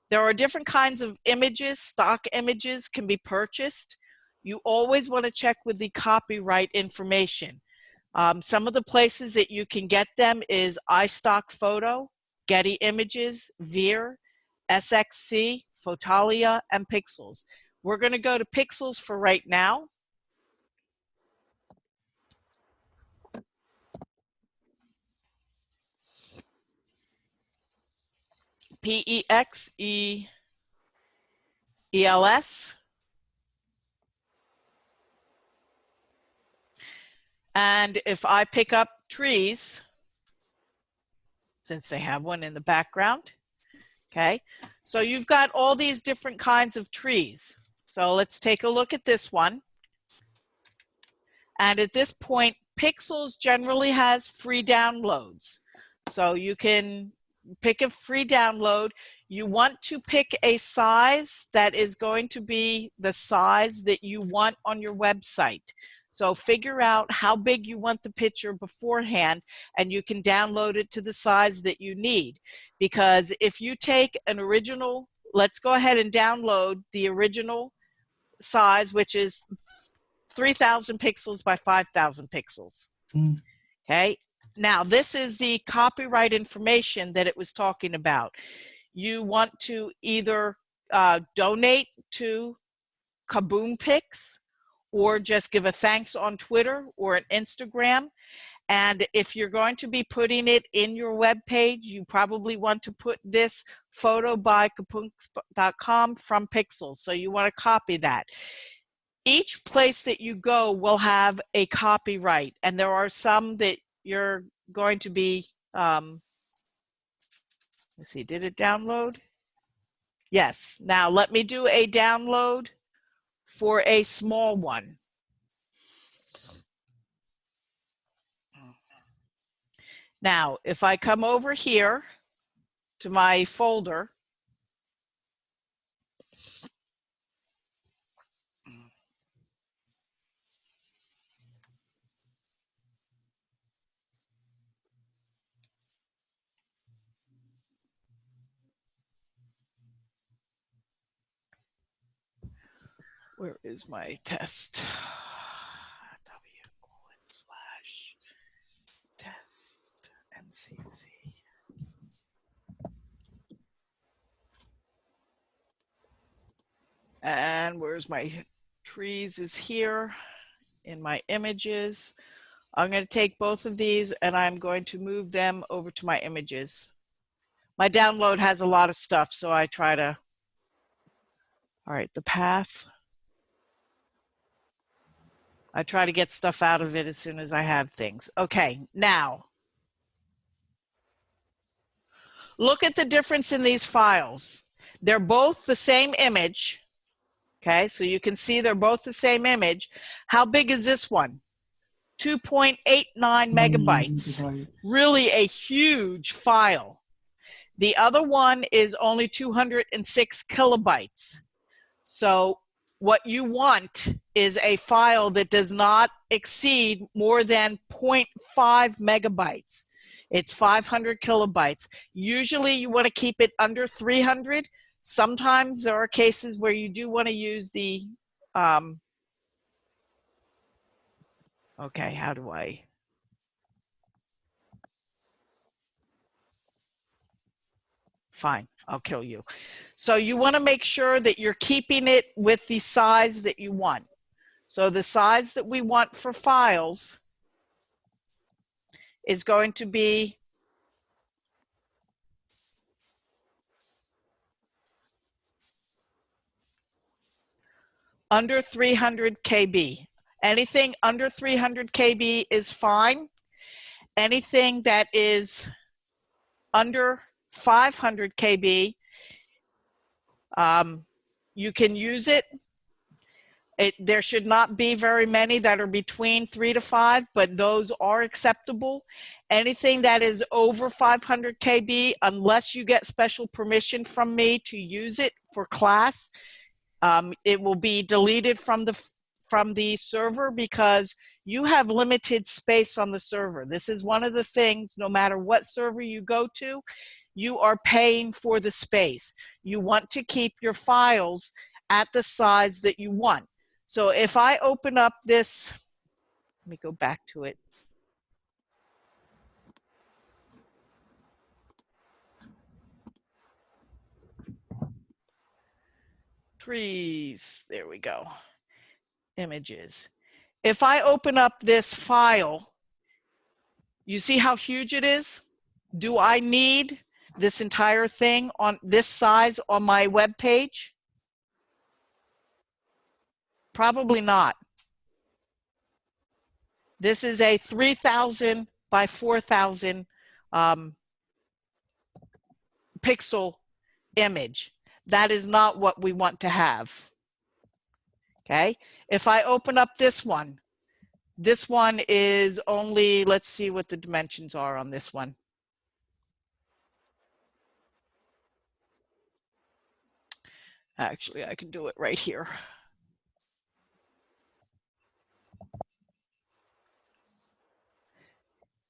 There are different kinds of images. Stock images can be purchased. You always want to check with the copyright information. Some of the places that you can get them is iStock Photo, Getty Images, Veer, SXC, Photalia, and Pixels. We're going to go to Pixels for right now. P-E-X-E-E-L-S. And if I pick up trees, since they have one in the background, okay, so you've got all these different kinds of trees. So let's take a look at this one. And at this point, Pixels generally has free downloads. So you can pick a free download. You want to pick a size that is going to be the size that you want on your website. So figure out how big you want the picture beforehand, and you can download it to the size that you need. Because if you take an original, let's go ahead and download the original size, which is 3,000 pixels by 5,000 pixels. Okay. Now, this is the copyright information that it was talking about. You want to either donate to Kaboom Pics, or just give a thanks on Twitter or an Instagram. And if you're going to be putting it in your web page, you probably want to put this photo by kaboom.com from Pixels. So you want to copy that. Each place that you go will have a copyright, and there are some that you're going to be, let's see, did it download? Yes. Now let me do a download for a small one. Now, if I come over here to my folder, where is my test? W:/test MCC. And where's my trees is here in my images. I'm going to take both of these and I'm going to move them over to my images. My download has a lot of stuff, so I try to, all right, the path. I try to get stuff out of it as soon as I have things. Okay, now, look at the difference in these files. They're both the same image. Okay, so you can see they're both the same image. How big is this one? 2.89 megabytes. Really a huge file. The other one is only 206 kilobytes. So what you want is a file that does not exceed more than 0.5 megabytes. It's 500 kilobytes. Usually you want to keep it under 300. Sometimes there are cases where you do want to use the, okay, how do I? Fine, I'll kill you. So you want to make sure that you're keeping it with the size that you want. So the size that we want for files is going to be under 300 KB. Anything under 300 KB is fine. Anything that is under 500 KB, you can use it. There should not be very many that are between 3 to 5, but those are acceptable. Anything that is over 500 KB, unless you get special permission from me to use it for class, it will be deleted from the server because you have limited space on the server. This is one of the things, no matter what server you go to, you are paying for the space. You want to keep your files at the size that you want. So if I open up this, let me go back to it. Trees, there we go. Images. If I open up this file, you see how huge it is? Do I need this entire thing on this size on my web page? Probably not. This is a 3,000 by 4,000 pixel image. That is not what we want to have. Okay, if I open up this one is only, let's see what the dimensions are on this one. Actually, I can do it right here.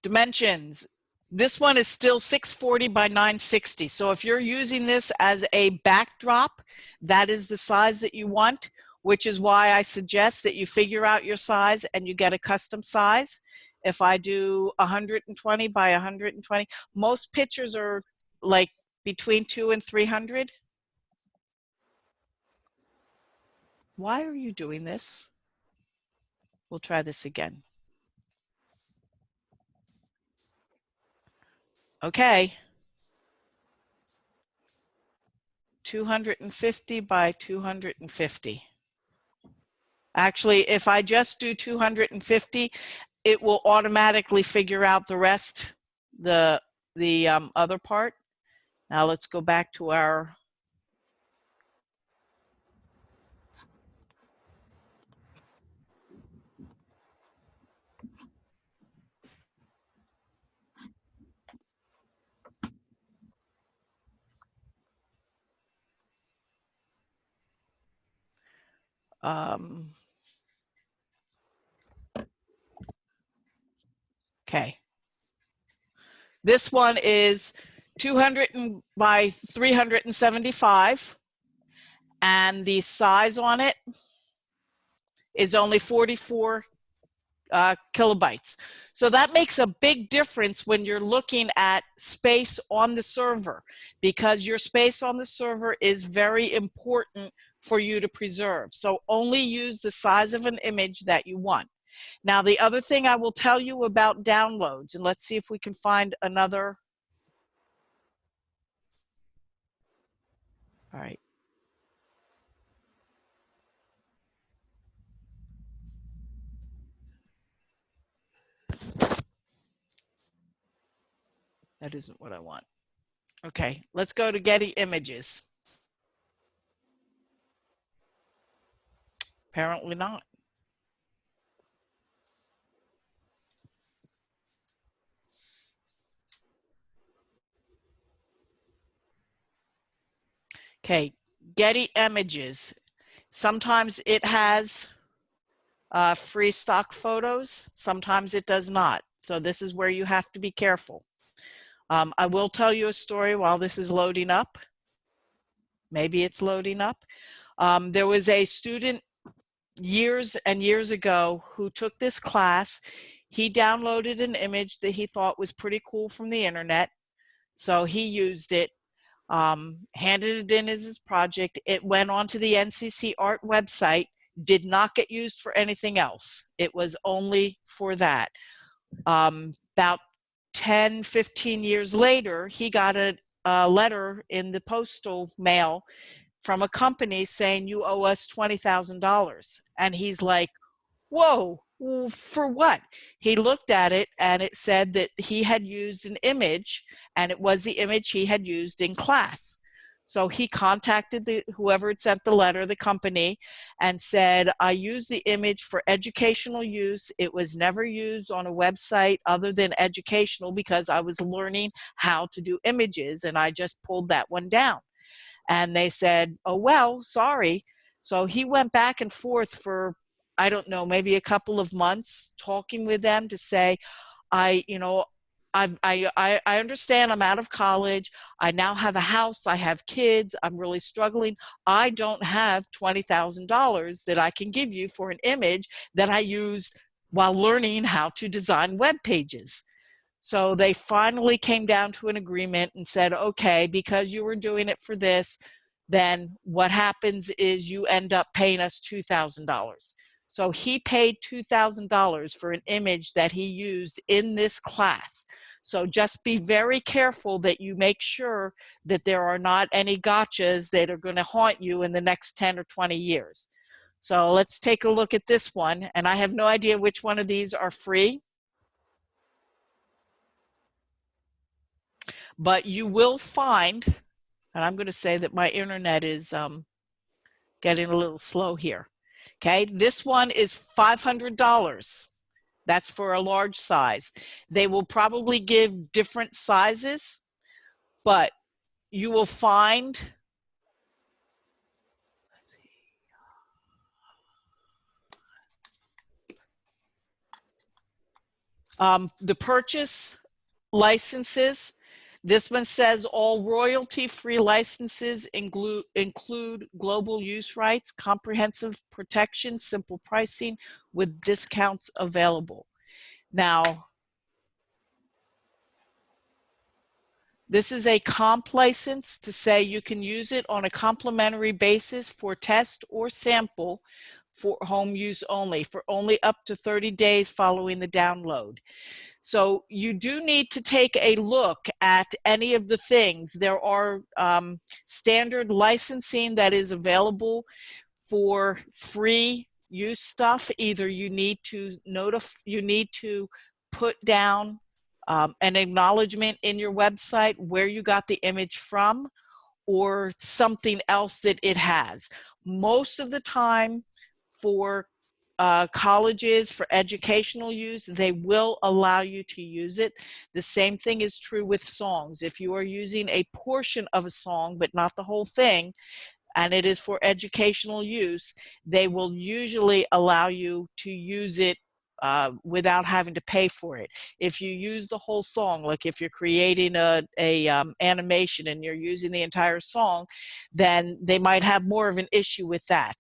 Dimensions. This one is still 640 by 960. So if you're using this as a backdrop, that is the size that you want, which is why I suggest that you figure out your size and you get a custom size. If I do 120 by 120, most pictures are like between 200 and 300. Why are you doing this? We'll try this again. Okay. 250 by 250. Actually, if I just do 250, it will automatically figure out the rest, the other part. Now let's go back to our okay. This one is 200 by 375, and the size on it is only 44 kilobytes. So that makes a big difference when you're looking at space on the server, because your space on the server is very important for you to preserve. So only use the size of an image that you want. Now, the other thing I will tell you about downloads, and let's see if we can find another. All right. That isn't what I want. Okay, let's go to Getty Images. Apparently not. Okay, Getty Images. Sometimes it has free stock photos. Sometimes it does not. So this is where you have to be careful. I will tell you a story while this is loading up. Maybe it's loading up. There was a student years and years ago who took this class. He downloaded an image that he thought was pretty cool from the internet. So he used it, handed it in as his project. It went onto the NCC Art website, did not get used for anything else. It was only for that. About 10, 15 years later, he got a letter in the postal mail from a company saying, you owe us $20,000. And he's like, whoa, for what? He looked at it and it said that he had used an image, and it was the image he had used in class. So he contacted whoever had sent the letter, the company, and said, I used the image for educational use. It was never used on a website other than educational because I was learning how to do images, and I just pulled that one down. And they said, oh, well, sorry. So he went back and forth for, I don't know, maybe a couple of months talking with them to say, I understand I'm out of college. I now have a house. I have kids. I'm really struggling. I don't have $20,000 that I can give you for an image that I used while learning how to design web pages. So they finally came down to an agreement and said, okay, because you were doing it for this, then what happens is you end up paying us $2,000. So he paid $2,000 for an image that he used in this class. So just be very careful that you make sure that there are not any gotchas that are going to haunt you in the next 10 or 20 years. So let's take a look at this one. And I have no idea which one of these are free. But you will find, and I'm going to say that my internet is getting a little slow here. Okay, this one is $500. That's for a large size. They will probably give different sizes, but you will find, let's see, the purchase licenses. This one says all royalty-free licenses include global use rights, comprehensive protection, simple pricing with discounts available. Now, this is a comp license to say you can use it on a complimentary basis for test or sample for home use only, for only up to 30 days following the download. So you do need to take a look at any of the things. There are standard licensing that is available for free use stuff. Either you need to put down an acknowledgement in your website where you got the image from, or something else that it has. Most of the time for colleges, for educational use, they will allow you to use it. The same thing is true with songs. If you are using a portion of a song but not the whole thing, and it is for educational use, they will usually allow you to use it without having to pay for it. If you use the whole song, like if you're creating a animation and you're using the entire song, then they might have more of an issue with that.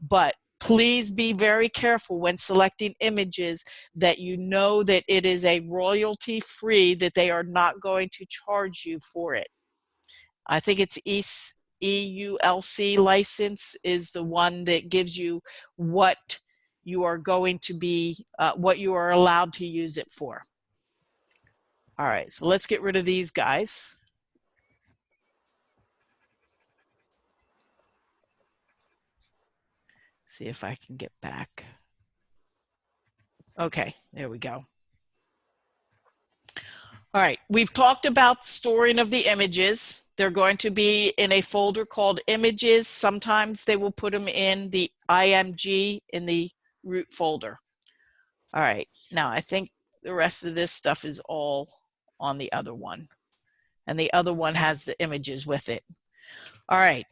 But please be very careful when selecting images that you know that it is a royalty free, that they are not going to charge you for it. I think it's EULC license is the one that gives you what you are going to be, what you are allowed to use it for. All right, so let's get rid of these guys. See if I can get back. Okay, there we go. All right, we've talked about storing of the images. They're going to be in a folder called images. Sometimes they will put them in the IMG in the root folder. All right, now I think the rest of this stuff is all on the other one. And the other one has the images with it. All right,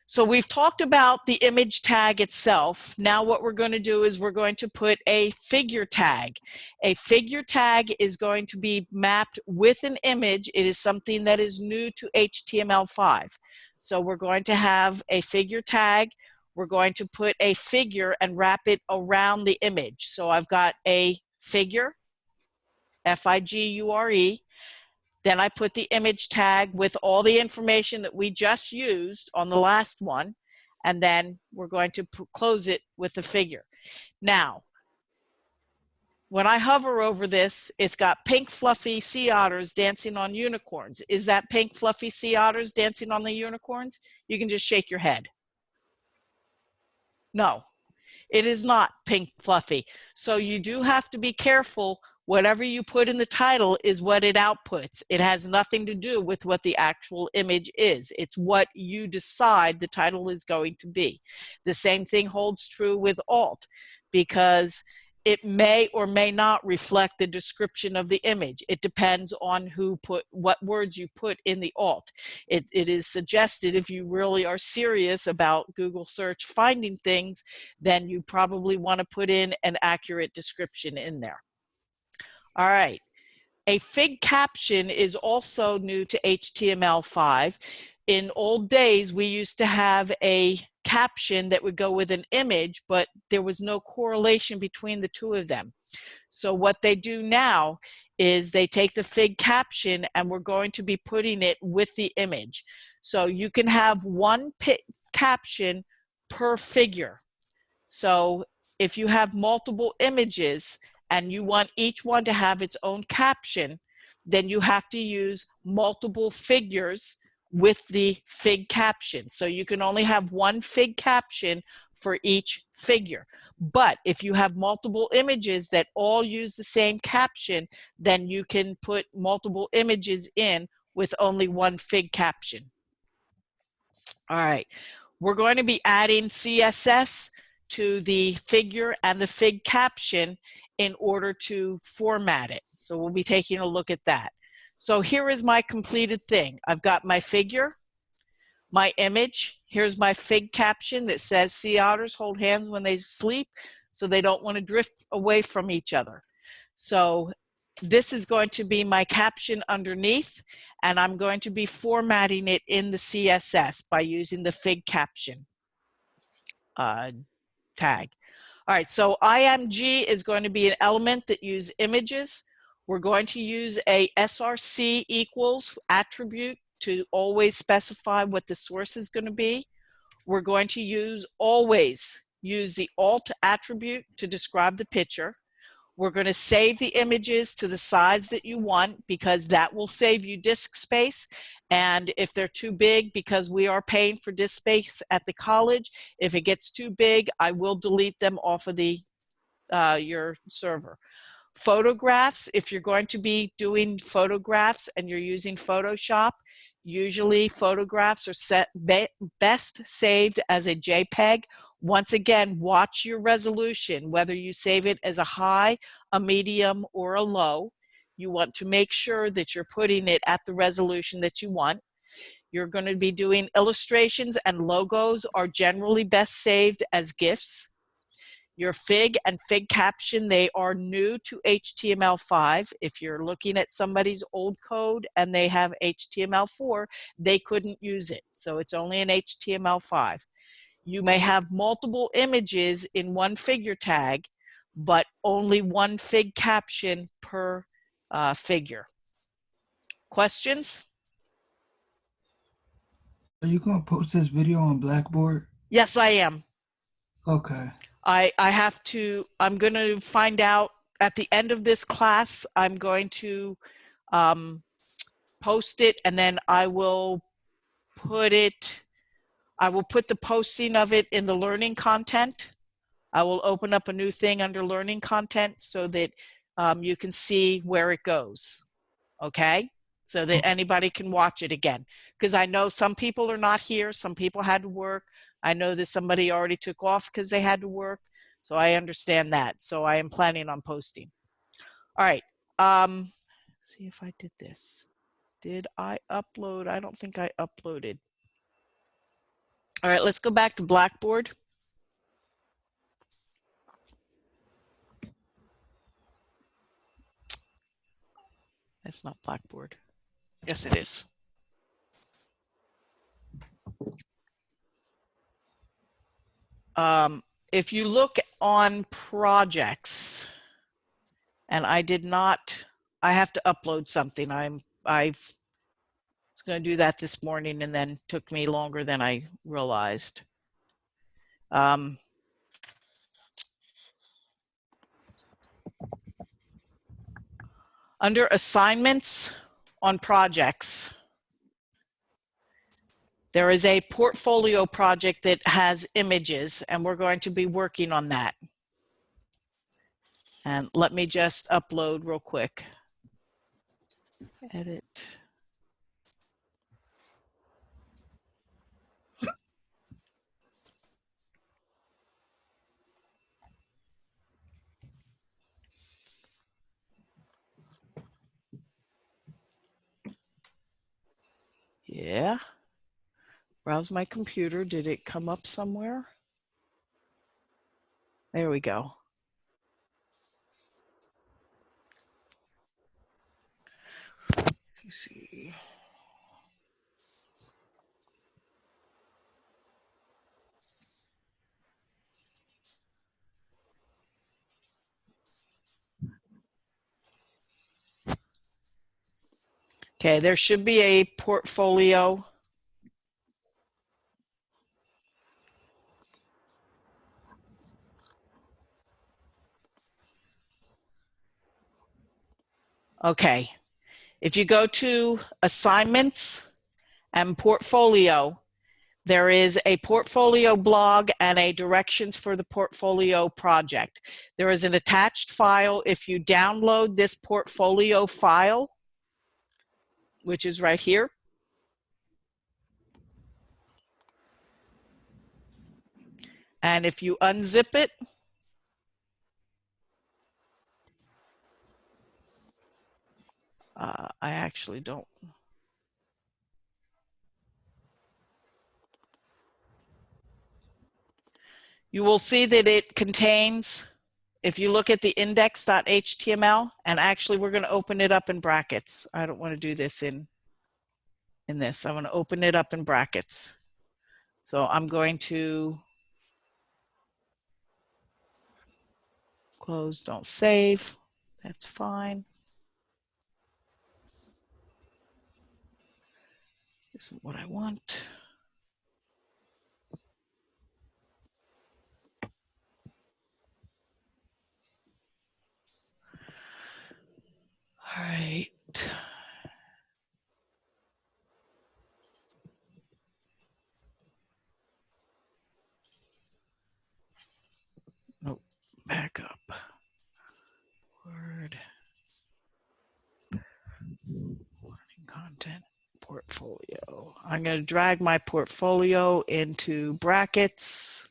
so we've talked about the image tag itself. Now what we're going to do is we're going to put a figure tag. A figure tag is going to be mapped with an image. It is something that is new to HTML5. So we're going to have a figure tag. We're going to put a figure and wrap it around the image. So I've got a figure, F-I-G-U-R-E. Then I put the image tag with all the information that we just used on the last one, and then we're going to close it with the figure. Now, when I hover over this, it's got pink fluffy sea otters dancing on unicorns. Is that pink fluffy sea otters dancing on the unicorns? You can just shake your head. No, it is not pink fluffy. So you do have to be careful. Whatever you put in the title is what it outputs. It has nothing to do with what the actual image is. It's what you decide the title is going to be. The same thing holds true with alt, because it may or may not reflect the description of the image. It depends on what words you put in the alt. It is suggested, if you really are serious about Google search finding things, then you probably want to put in an accurate description in there. All right, a fig caption is also new to HTML5. In old days, we used to have a caption that would go with an image, but there was no correlation between the two of them. So what they do now is they take the fig caption and we're going to be putting it with the image. So you can have one caption per figure. So if you have multiple images and you want each one to have its own caption, then you have to use multiple figures with the fig caption. So you can only have one fig caption for each figure. But if you have multiple images that all use the same caption, then you can put multiple images in with only one fig caption. All right, we're going to be adding CSS to the figure and the fig caption in order to format it. So we'll be taking a look at that. So here is my completed thing. I've got my figure, my image. Here's my fig caption that says sea otters hold hands when they sleep so they don't want to drift away from each other. So this is going to be my caption underneath, and I'm going to be formatting it in the CSS by using the fig caption tag. All right, so IMG is going to be an element that uses images. We're going to use a src equals attribute to always specify what the source is going to be. We're going to always use the alt attribute to describe the picture. We're going to save the images to the size that you want, because that will save you disk space. And if they're too big, because we are paying for disk space at the college, if it gets too big, I will delete them off of the your server. Photographs, if you're going to be doing photographs and you're using Photoshop, usually photographs are best saved as a JPEG. Once again, watch your resolution, whether you save it as a high, a medium, or a low. You want to make sure that you're putting it at the resolution that you want. You're going to be doing illustrations, and logos are generally best saved as GIFs. Your fig and fig caption, they are new to HTML5. If you're looking at somebody's old code and they have HTML4, they couldn't use it. So it's only in HTML5. You may have multiple images in one figure tag, but only one fig caption per figure. Questions? Are you gonna post this video on Blackboard? Yes, I am. Okay. I'm going to find out at the end of this class. I'm going to post it, and then I will put the posting of it in the learning content. I will open up a new thing under learning content so that you can see where it goes. Okay? So that anybody can watch it again. Because I know some people are not here. Some people had to work. I know that somebody already took off because they had to work. So I understand that. So I am planning on posting. All right. See if I did this. Did I upload? I don't think I uploaded. All right, let's go back to Blackboard. That's not Blackboard. Yes, it is. If you look on projects, and I have to upload something. I was going to do that this morning and then took me longer than I realized. Under assignments on projects, there is a portfolio project that has images, and we're going to be working on that. And let me just upload real quick. Edit. Yeah. Browse my computer. Did it come up somewhere? There we go. Let's see. Okay, there should be a portfolio. Okay, if you go to assignments and portfolio, there is a portfolio blog and a directions for the portfolio project. There is an attached file. If you download this portfolio file, which is right here, and if you unzip it, I actually don't. You will see that it contains, if you look at the index.html, and actually we're going to open it up in brackets. I don't want to do this in this. I want to open it up in brackets. So I'm going to close, don't save. That's fine. This is what I want. All right. Nope, back up. Word. Learning content, portfolio. I'm going to drag my portfolio into brackets.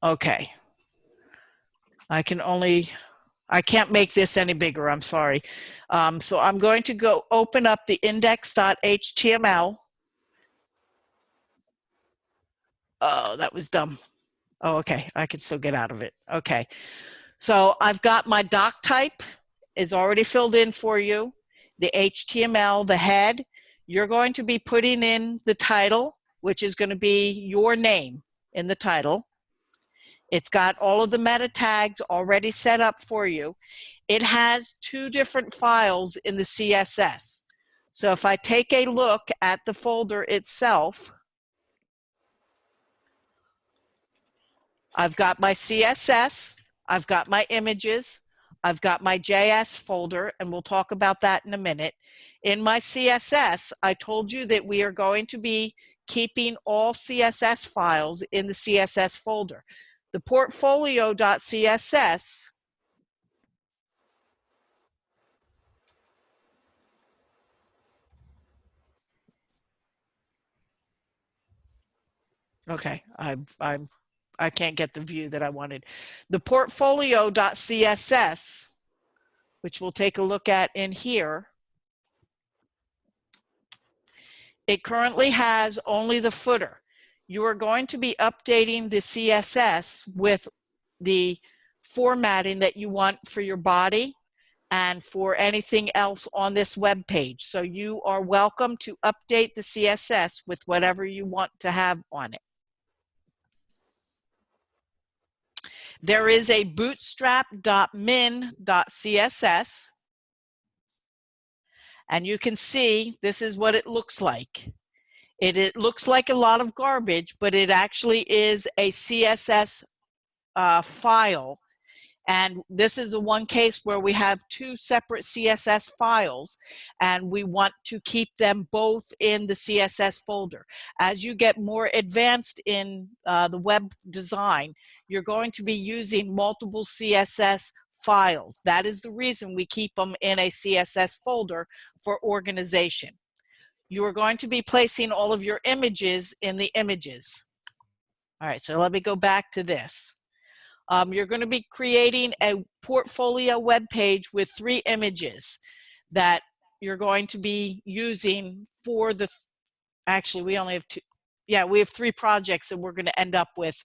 Okay. I can't make this any bigger, I'm sorry. So I'm going to go open up the index.html. Oh, that was dumb. Oh, okay, I can still get out of it. Okay, so I've got my doc type is already filled in for you. The HTML, the head, you're going to be putting in the title which is going to be your name in the title. It's got all of the meta tags already set up for you. It has 2 different files in the CSS. So if I take a look at the folder itself, I've got my CSS, I've got my images, I've got my JS folder, and we'll talk about that in a minute. In my CSS, I told you that we are going to be keeping all CSS files in the CSS folder. The portfolio.css okay, I can't get the view that I wanted. The portfolio.css, which we'll take a look at in here, it currently has only the footer. You are going to be updating the CSS with the formatting that you want for your body and for anything else on this web page. So you are welcome to update the CSS with whatever you want to have on it. There is a bootstrap.min.css, and you can see this is what it looks like. It looks like a lot of garbage, but it actually is a CSS file. And this is the one case where we have 2 separate CSS files, and we want to keep them both in the CSS folder. As you get more advanced in the web design, you're going to be using multiple CSS files. That is the reason we keep them in a CSS folder for organization. You are going to be placing all of your images in the images. All right, so let me go back to this. You're going to be creating a portfolio web page with 3 images that you're going to be using for the, actually we only have 2, yeah, we have 3 projects that we're going to end up with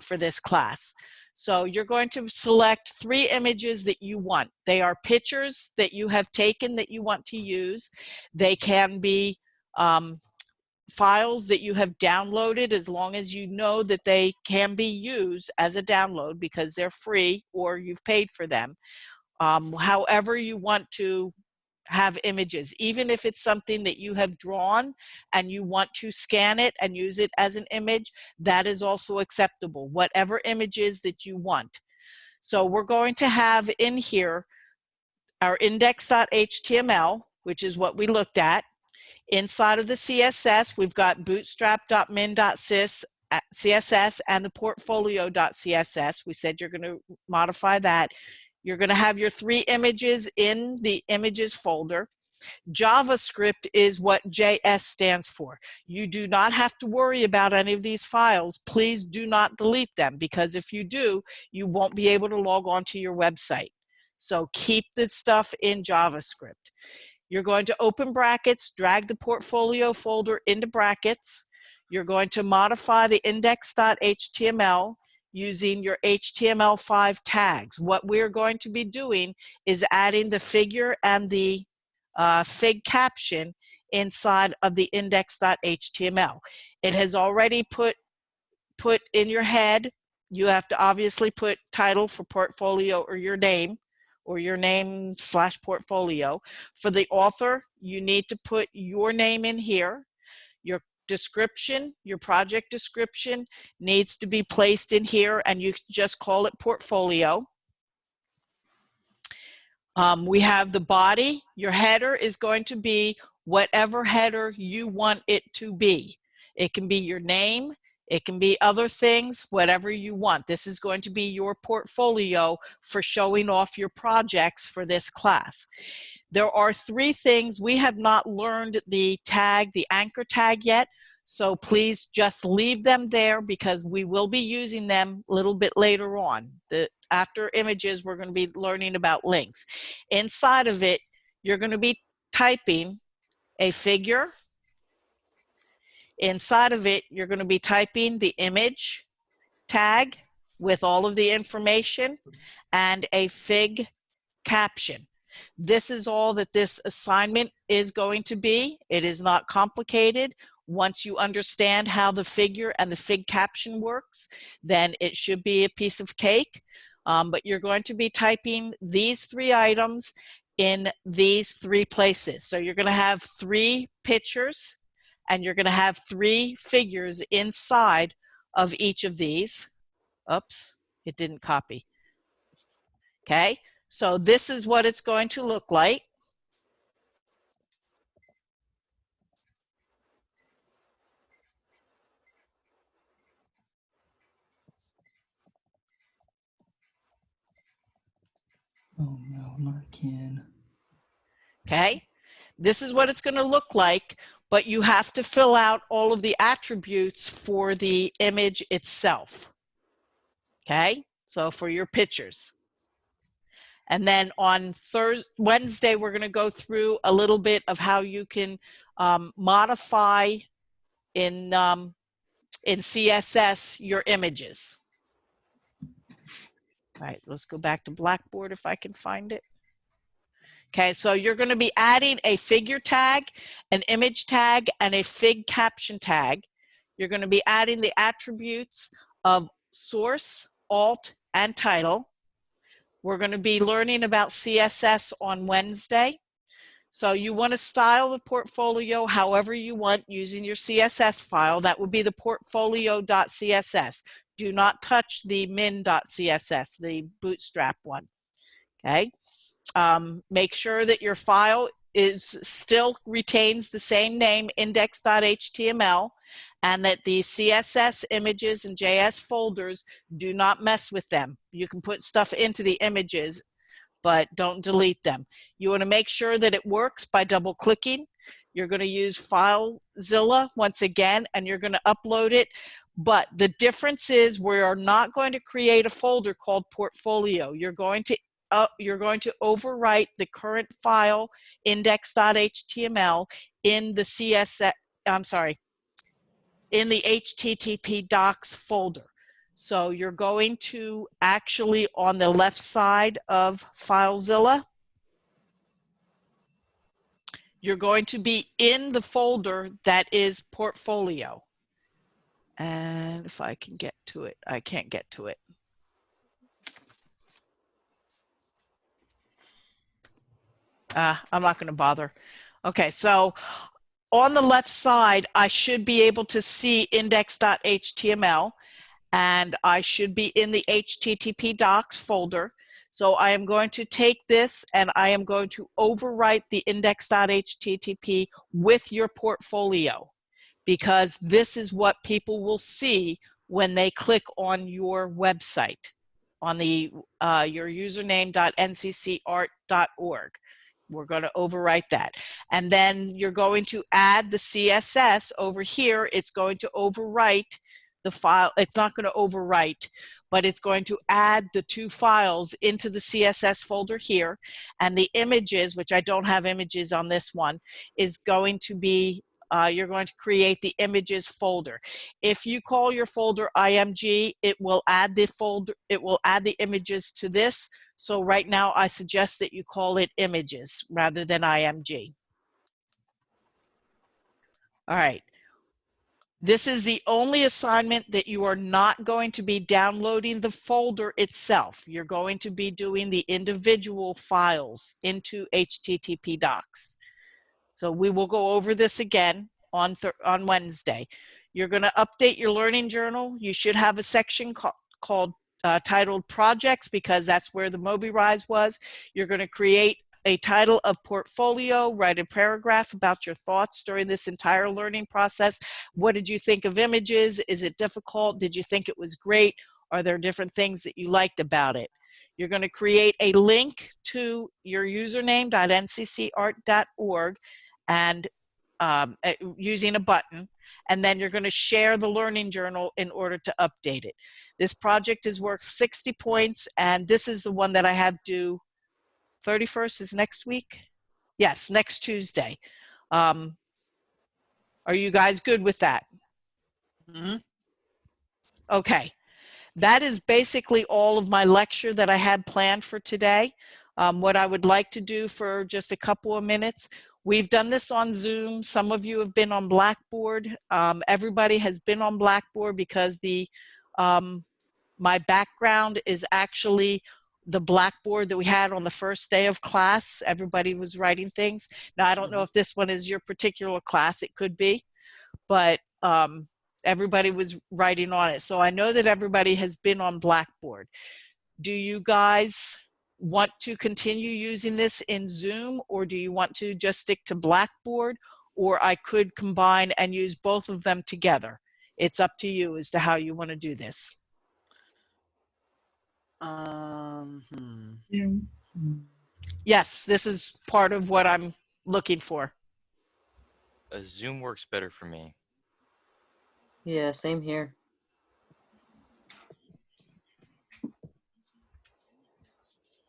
for this class. So you're going to select 3 images that you want. They are pictures that you have taken that you want to use. They can be files that you have downloaded, as long as you know that they can be used as a download because they're free or you've paid for them. However you want to have images, even if it's something that you have drawn and you want to scan it and use it as an image, that is also acceptable, whatever images that you want. So we're going to have in here our index.html, which is what we looked at. Inside of the CSS, we've got bootstrap.min.css and the portfolio.css. We said you're going to modify that. You're going to have your 3 images in the images folder. JavaScript is what JS stands for. You do not have to worry about any of these files. Please do not delete them, because if you do, you won't be able to log on to your website. So keep the stuff in JavaScript. You're going to open brackets, drag the portfolio folder into brackets. You're going to modify the index.html using your HTML5 tags. What we're going to be doing is adding the figure and the fig caption inside of the index.html. It has already put in your head, you have to obviously put title for portfolio or your name / portfolio. For the author, you need to put your name in here. Your description, your project description needs to be placed in here, and you just call it portfolio. We have the body. Your header is going to be whatever header you want it to be. It can be your name. It can be other things, whatever you want. This is going to be your portfolio for showing off your projects for this class. There are 3 things. We have not learned the tag, the anchor tag yet, so please just leave them there because we will be using them a little bit later on. After images, we're going to be learning about links. Inside of it, you're going to be typing a figure. Inside of it, you're going to be typing the image tag with all of the information and a fig caption. This is all that this assignment is going to be. It is not complicated. Once you understand how the figure and the fig caption works, then it should be a piece of cake. But you're going to be typing these 3 items in these 3 places. So you're going to have 3 pictures and you're going to have 3 figures inside of each of these. Oops, it didn't copy. Okay, so this is what it's going to look like. Oh no, not Ken. Okay, this is what it's going to look like, but you have to fill out all of the attributes for the image itself. Okay, so for your pictures. And then on Wednesday, we're going to go through a little bit of how you can modify in CSS your images. All right, let's go back to Blackboard if I can find it. Okay, so you're going to be adding a figure tag, an image tag, and a fig caption tag. You're going to be adding the attributes of source, alt, and title. We're going to be learning about CSS on Wednesday. So you want to style the portfolio however you want using your CSS file. That would be the portfolio.css. Do not touch the min.css, the bootstrap one. Okay. Make sure that your file still retains the same name, index.html, and that the CSS images and JS folders, do not mess with them. You can put stuff into the images, but don't delete them. You want to make sure that it works by double clicking. You're going to use FileZilla once again, and you're going to upload it. But the difference is we are not going to create a folder called portfolio. You're going to overwrite the current file index.html in the in the HTTP docs folder. So you're going to actually, on the left side of FileZilla, you're going to be in the folder that is portfolio. And if I can get to it, I can't get to it. I'm not going to bother. Okay, so on the left side, I should be able to see index.html, and I should be in the HTTP docs folder. So I am going to take this and I am going to overwrite the index.html with your portfolio, because this is what people will see when they click on your website, on the your username.nccart.org. We're going to overwrite that. And then you're going to add the CSS over here. It's going to overwrite the file. It's not going to overwrite, but it's going to add the 2 files into the CSS folder here. And the images, which I don't have images on this one, is going to be, you're going to create the images folder. If you call your folder IMG, it will add the folder, it will add the images to this. So right now I suggest that you call it images rather than IMG. All right. This is the only assignment that you are not going to be downloading the folder itself. You're going to be doing the individual files into HTTP docs. So we will go over this again on Wednesday. You're going to update your learning journal. You should have a section called titled projects, because that's where the MobiRise was. You're going to create a title of portfolio, write a paragraph about your thoughts during this entire learning process. What did you think of images? Is it difficult? Did you think it was great? Are there different things that you liked about it? You're going to create a link to your username.nccart.org and using a button, and then you're going to share the learning journal in order to update it. This project is worth 60 points, and this is the one that I have due 31st is next week? Yes, next Tuesday. Are you guys good with that? Mm-hmm. Okay. That is basically all of my lecture that I had planned for today. What I would like to do for just a couple of minutes, We've done this on Zoom. Some of you have been on Blackboard. Everybody has been on Blackboard because my background is actually the Blackboard that we had on the first day of class. Everybody was writing things. Now, I don't know if this one is your particular class. It could be, but everybody was writing on it. So I know that everybody has been on Blackboard. Do you guys want to continue using this in Zoom, or do you want to just stick to Blackboard? Or I could combine and use both of them together. It's up to you as to how you want to do this. Yes, this is part of what I'm looking for. Zoom works better for me. Yeah, same here.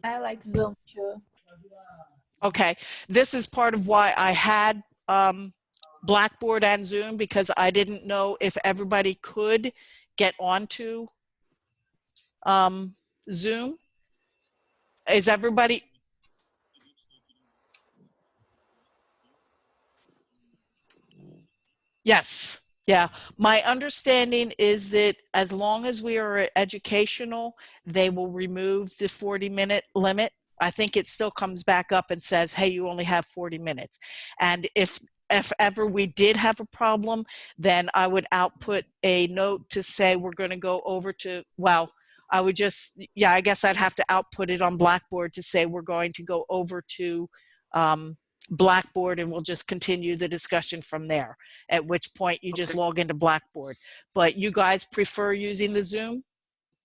I like Zoom too. Okay, this is part of why I had Blackboard and Zoom, because I didn't know if everybody could get onto Zoom. Is everybody? Yes. Yeah. My understanding is that as long as we are educational, they will remove the 40-minute limit. I think it still comes back up and says, hey, you only have 40 minutes. And if ever we did have a problem, then I would output a note to say we're going to go over to, well, I would just, yeah, I guess I'd have to output it on Blackboard to say we're going to go over to Blackboard, and we'll just continue the discussion from there, at which point you just log into Blackboard. But you guys prefer using the Zoom?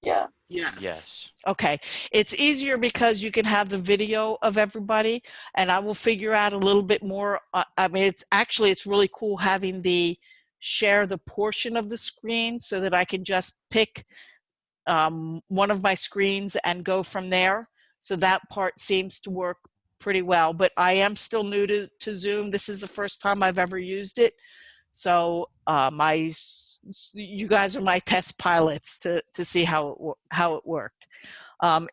Yeah. Yes. Okay, it's easier because you can have the video of everybody, and I will figure out a little bit more. I mean, it's really cool having the share the portion of the screen so that I can just pick one of my screens and go from there. So that part seems to work pretty well, but I am still new to Zoom. This is the first time I've ever used it. So you guys are my test pilots to see how it worked.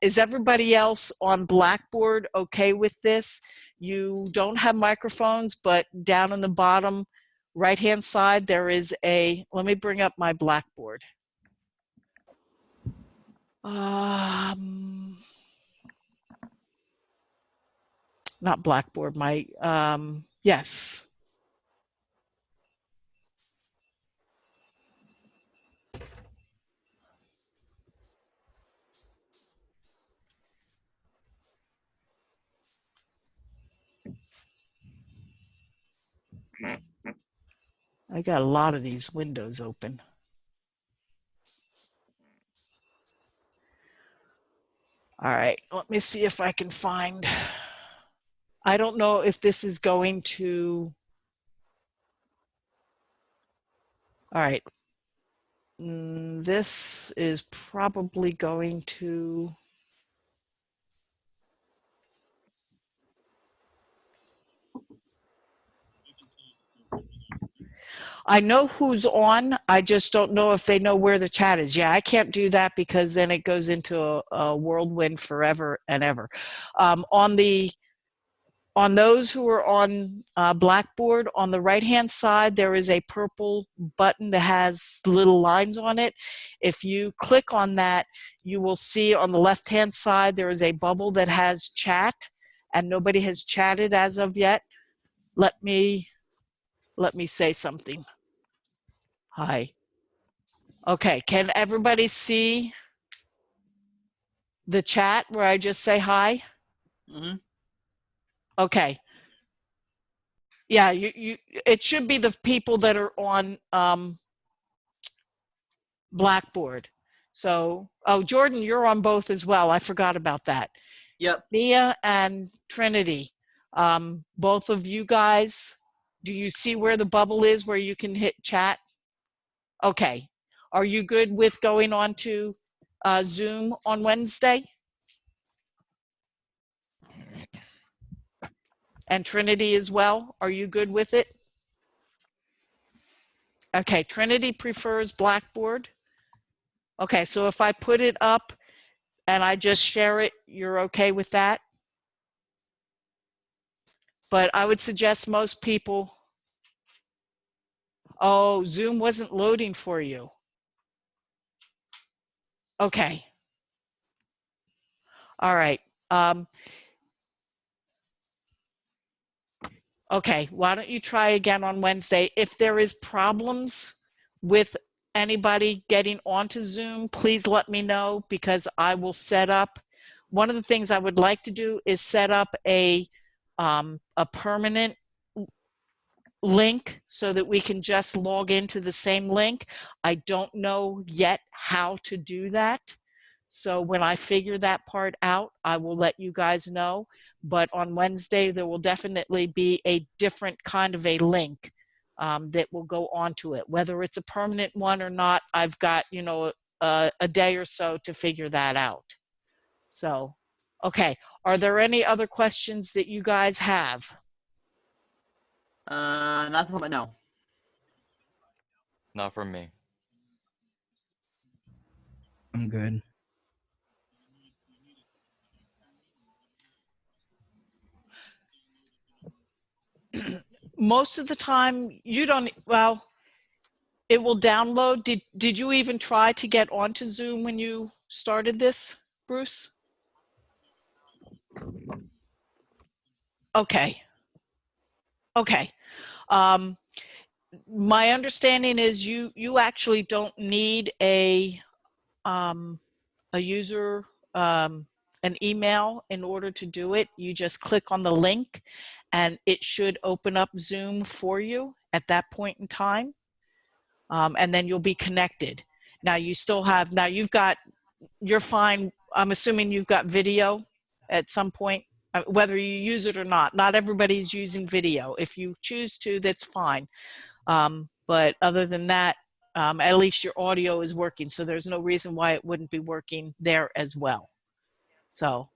Is everybody else on Blackboard okay with this? You don't have microphones, but down in the bottom right-hand side, there is let me bring up my Blackboard. Not Blackboard, yes. I got a lot of these windows open. All right, let me see if I can find, I don't know if this is going to, all right. This is probably going to, I know who's on, I just don't know if they know where the chat is. Yeah, I can't do that because then it goes into a whirlwind forever and ever. On those who are on Blackboard, on the right-hand side, there is a purple button that has little lines on it. If you click on that, you will see on the left-hand side, there is a bubble that has chat, and nobody has chatted as of yet. Let me say something. Hi. Okay, can everybody see the chat where I just say hi? Mm-hmm. Okay. Yeah, it should be the people that are on Blackboard. So, oh, Jordan, you're on both as well. I forgot about that. Yep. Mia and Trinity, both of you guys, do you see where the bubble is where you can hit chat? Okay. Are you good with going on to Zoom on Wednesday? And Trinity as well? Are you good with it? Okay, Trinity prefers Blackboard. Okay, so if I put it up and I just share it, you're okay with that? but I would suggest most people. Oh, Zoom wasn't loading for you. Okay. All right. Okay, why don't you try again on Wednesday? If there is problems with anybody getting onto Zoom, please let me know, because I will set up. One of the things I would like to do is set up a permanent link so that we can just log into the same link. I don't know yet how to do that. So when I figure that part out, I will let you guys know. But on Wednesday, there will definitely be a different kind of a link that will go onto it. Whether it's a permanent one or not, I've got, you know, a day or so to figure that out. So, okay. Are there any other questions that you guys have? Nothing but no. Not for me. I'm good. Most of the time you don't, well, it will download. Did you even try to get onto Zoom when you started this, Bruce? Okay. Okay. My understanding is you actually don't need a user, an email in order to do it. You just click on the link and it should open up Zoom for you at that point in time. And then you'll be connected. Now you still have, now you've got, you're fine. I'm assuming you've got video at some point, whether you use it or not. Not everybody's using video. If you choose to, that's fine. But other than that, at least your audio is working. So there's no reason why it wouldn't be working there as well. So.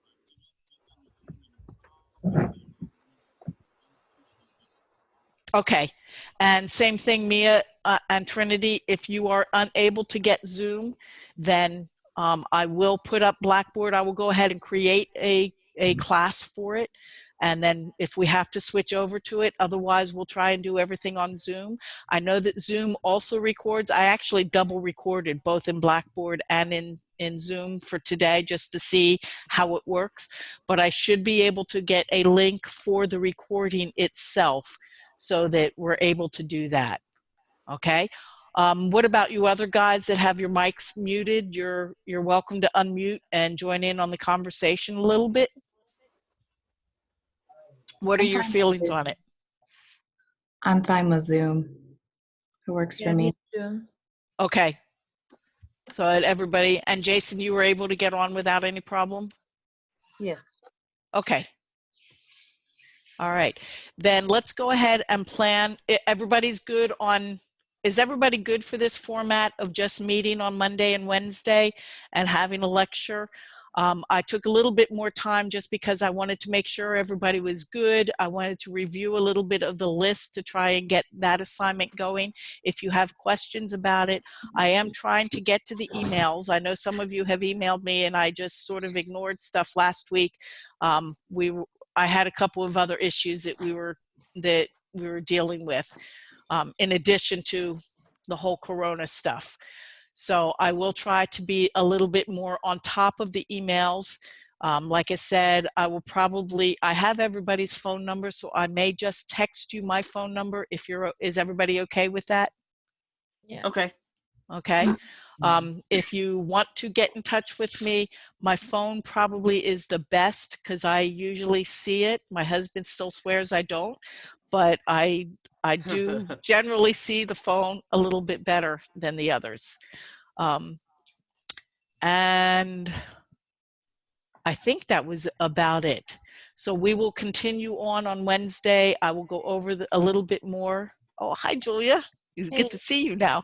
Okay, and same thing, Mia and Trinity, if you are unable to get Zoom, then I will put up Blackboard. I will go ahead and create a class for it. And then if we have to switch over to it, otherwise we'll try and do everything on Zoom. I know that Zoom also records. I actually double recorded both in Blackboard and in Zoom for today just to see how it works. But I should be able to get a link for the recording itself, so that we're able to do that. Okay. What about you other guys that have your mics muted? You're welcome to unmute and join in on the conversation a little bit. What are your feelings on it? I'm fine with Zoom. It works for me. Too. Okay. So everybody, and Jason, you were able to get on without any problem? Yeah. Okay. All right, then let's go ahead and plan. Everybody's good on, is everybody good for this format of just meeting on Monday and Wednesday and having a lecture? I took a little bit more time just because I wanted to make sure everybody was good. I wanted to review a little bit of the list to try and get that assignment going. If you have questions about it, I am trying to get to the emails. I know some of you have emailed me and I just sort of ignored stuff last week. I had a couple of other issues that we were dealing with, in addition to the whole Corona stuff. So I will try to be a little bit more on top of the emails. Like I said, I have everybody's phone number, so I may just text you my phone number if is everybody okay with that? Yeah. Okay. Okay. If you want to get in touch with me, my phone probably is the best because I usually see it. My husband still swears I don't, but I do generally see the phone a little bit better than the others. And I think that was about it. So we will continue on Wednesday. I will go over a little bit more. Oh, hi, Julia. It's good to see you now.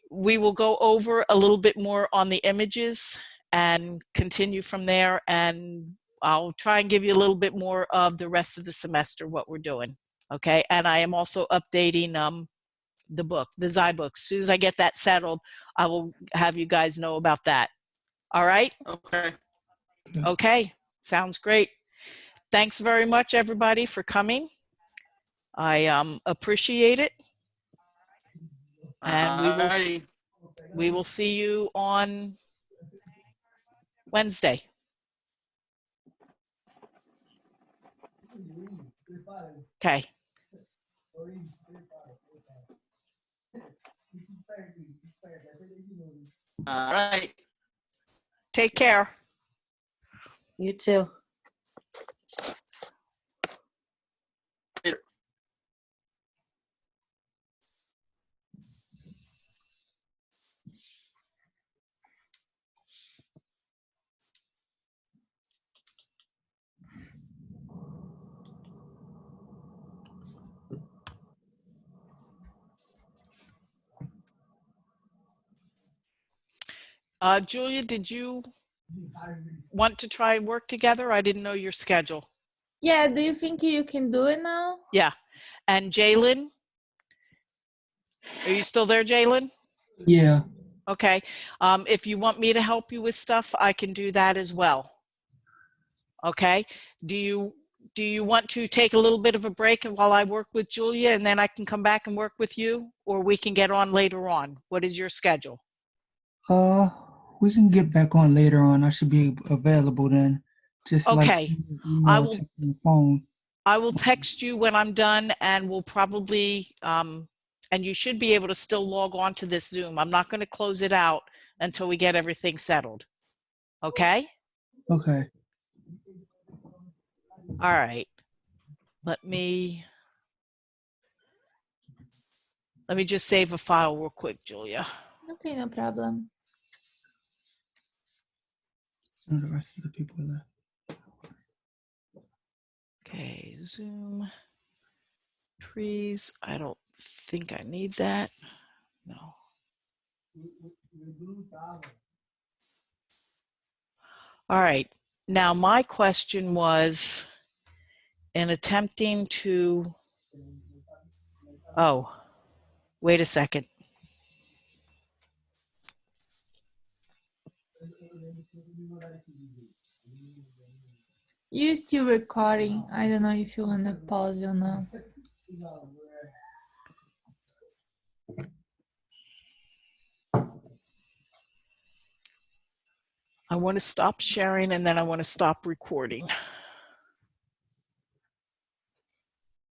We will go over a little bit more on the images and continue from there. And I'll try and give you a little bit more of the rest of the semester, what we're doing. Okay. And I am also updating the book, the Xi book. As soon as I get that settled, I will have you guys know about that. All right. Okay. Okay. Sounds great. thanks very much, everybody, for coming. I appreciate it. And Alrighty. we will see you on Wednesday. Okay. All right. Take care. You too. Julia, did you want to try and work together? I didn't know your schedule. Yeah, do you think you can do it now? Yeah. And Jalen? Are you still there, Jalen? Yeah. Okay. If you want me to help you with stuff, I can do that as well. Okay. Do you want to take a little bit of a break while I work with Julia, and then I can come back and work with you, or we can get on later on? What is your schedule? We can get back on later on. I should be available then. Just like Okay. send me an I email, will text me, phone. I will text you when I'm done, and we'll probably and you should be able to still log on to this Zoom. I'm not going to close it out until we get everything settled. Okay? Okay. All right. Let me just save a file real quick, Julia. Okay, no problem. And the rest of the people left. Okay, Zoom, trees. I don't think I need that. No. All right. Now, my question was, in attempting to, oh, wait a second. You're still recording. I don't know if you want to pause or not. I want to stop sharing, and then I want to stop recording.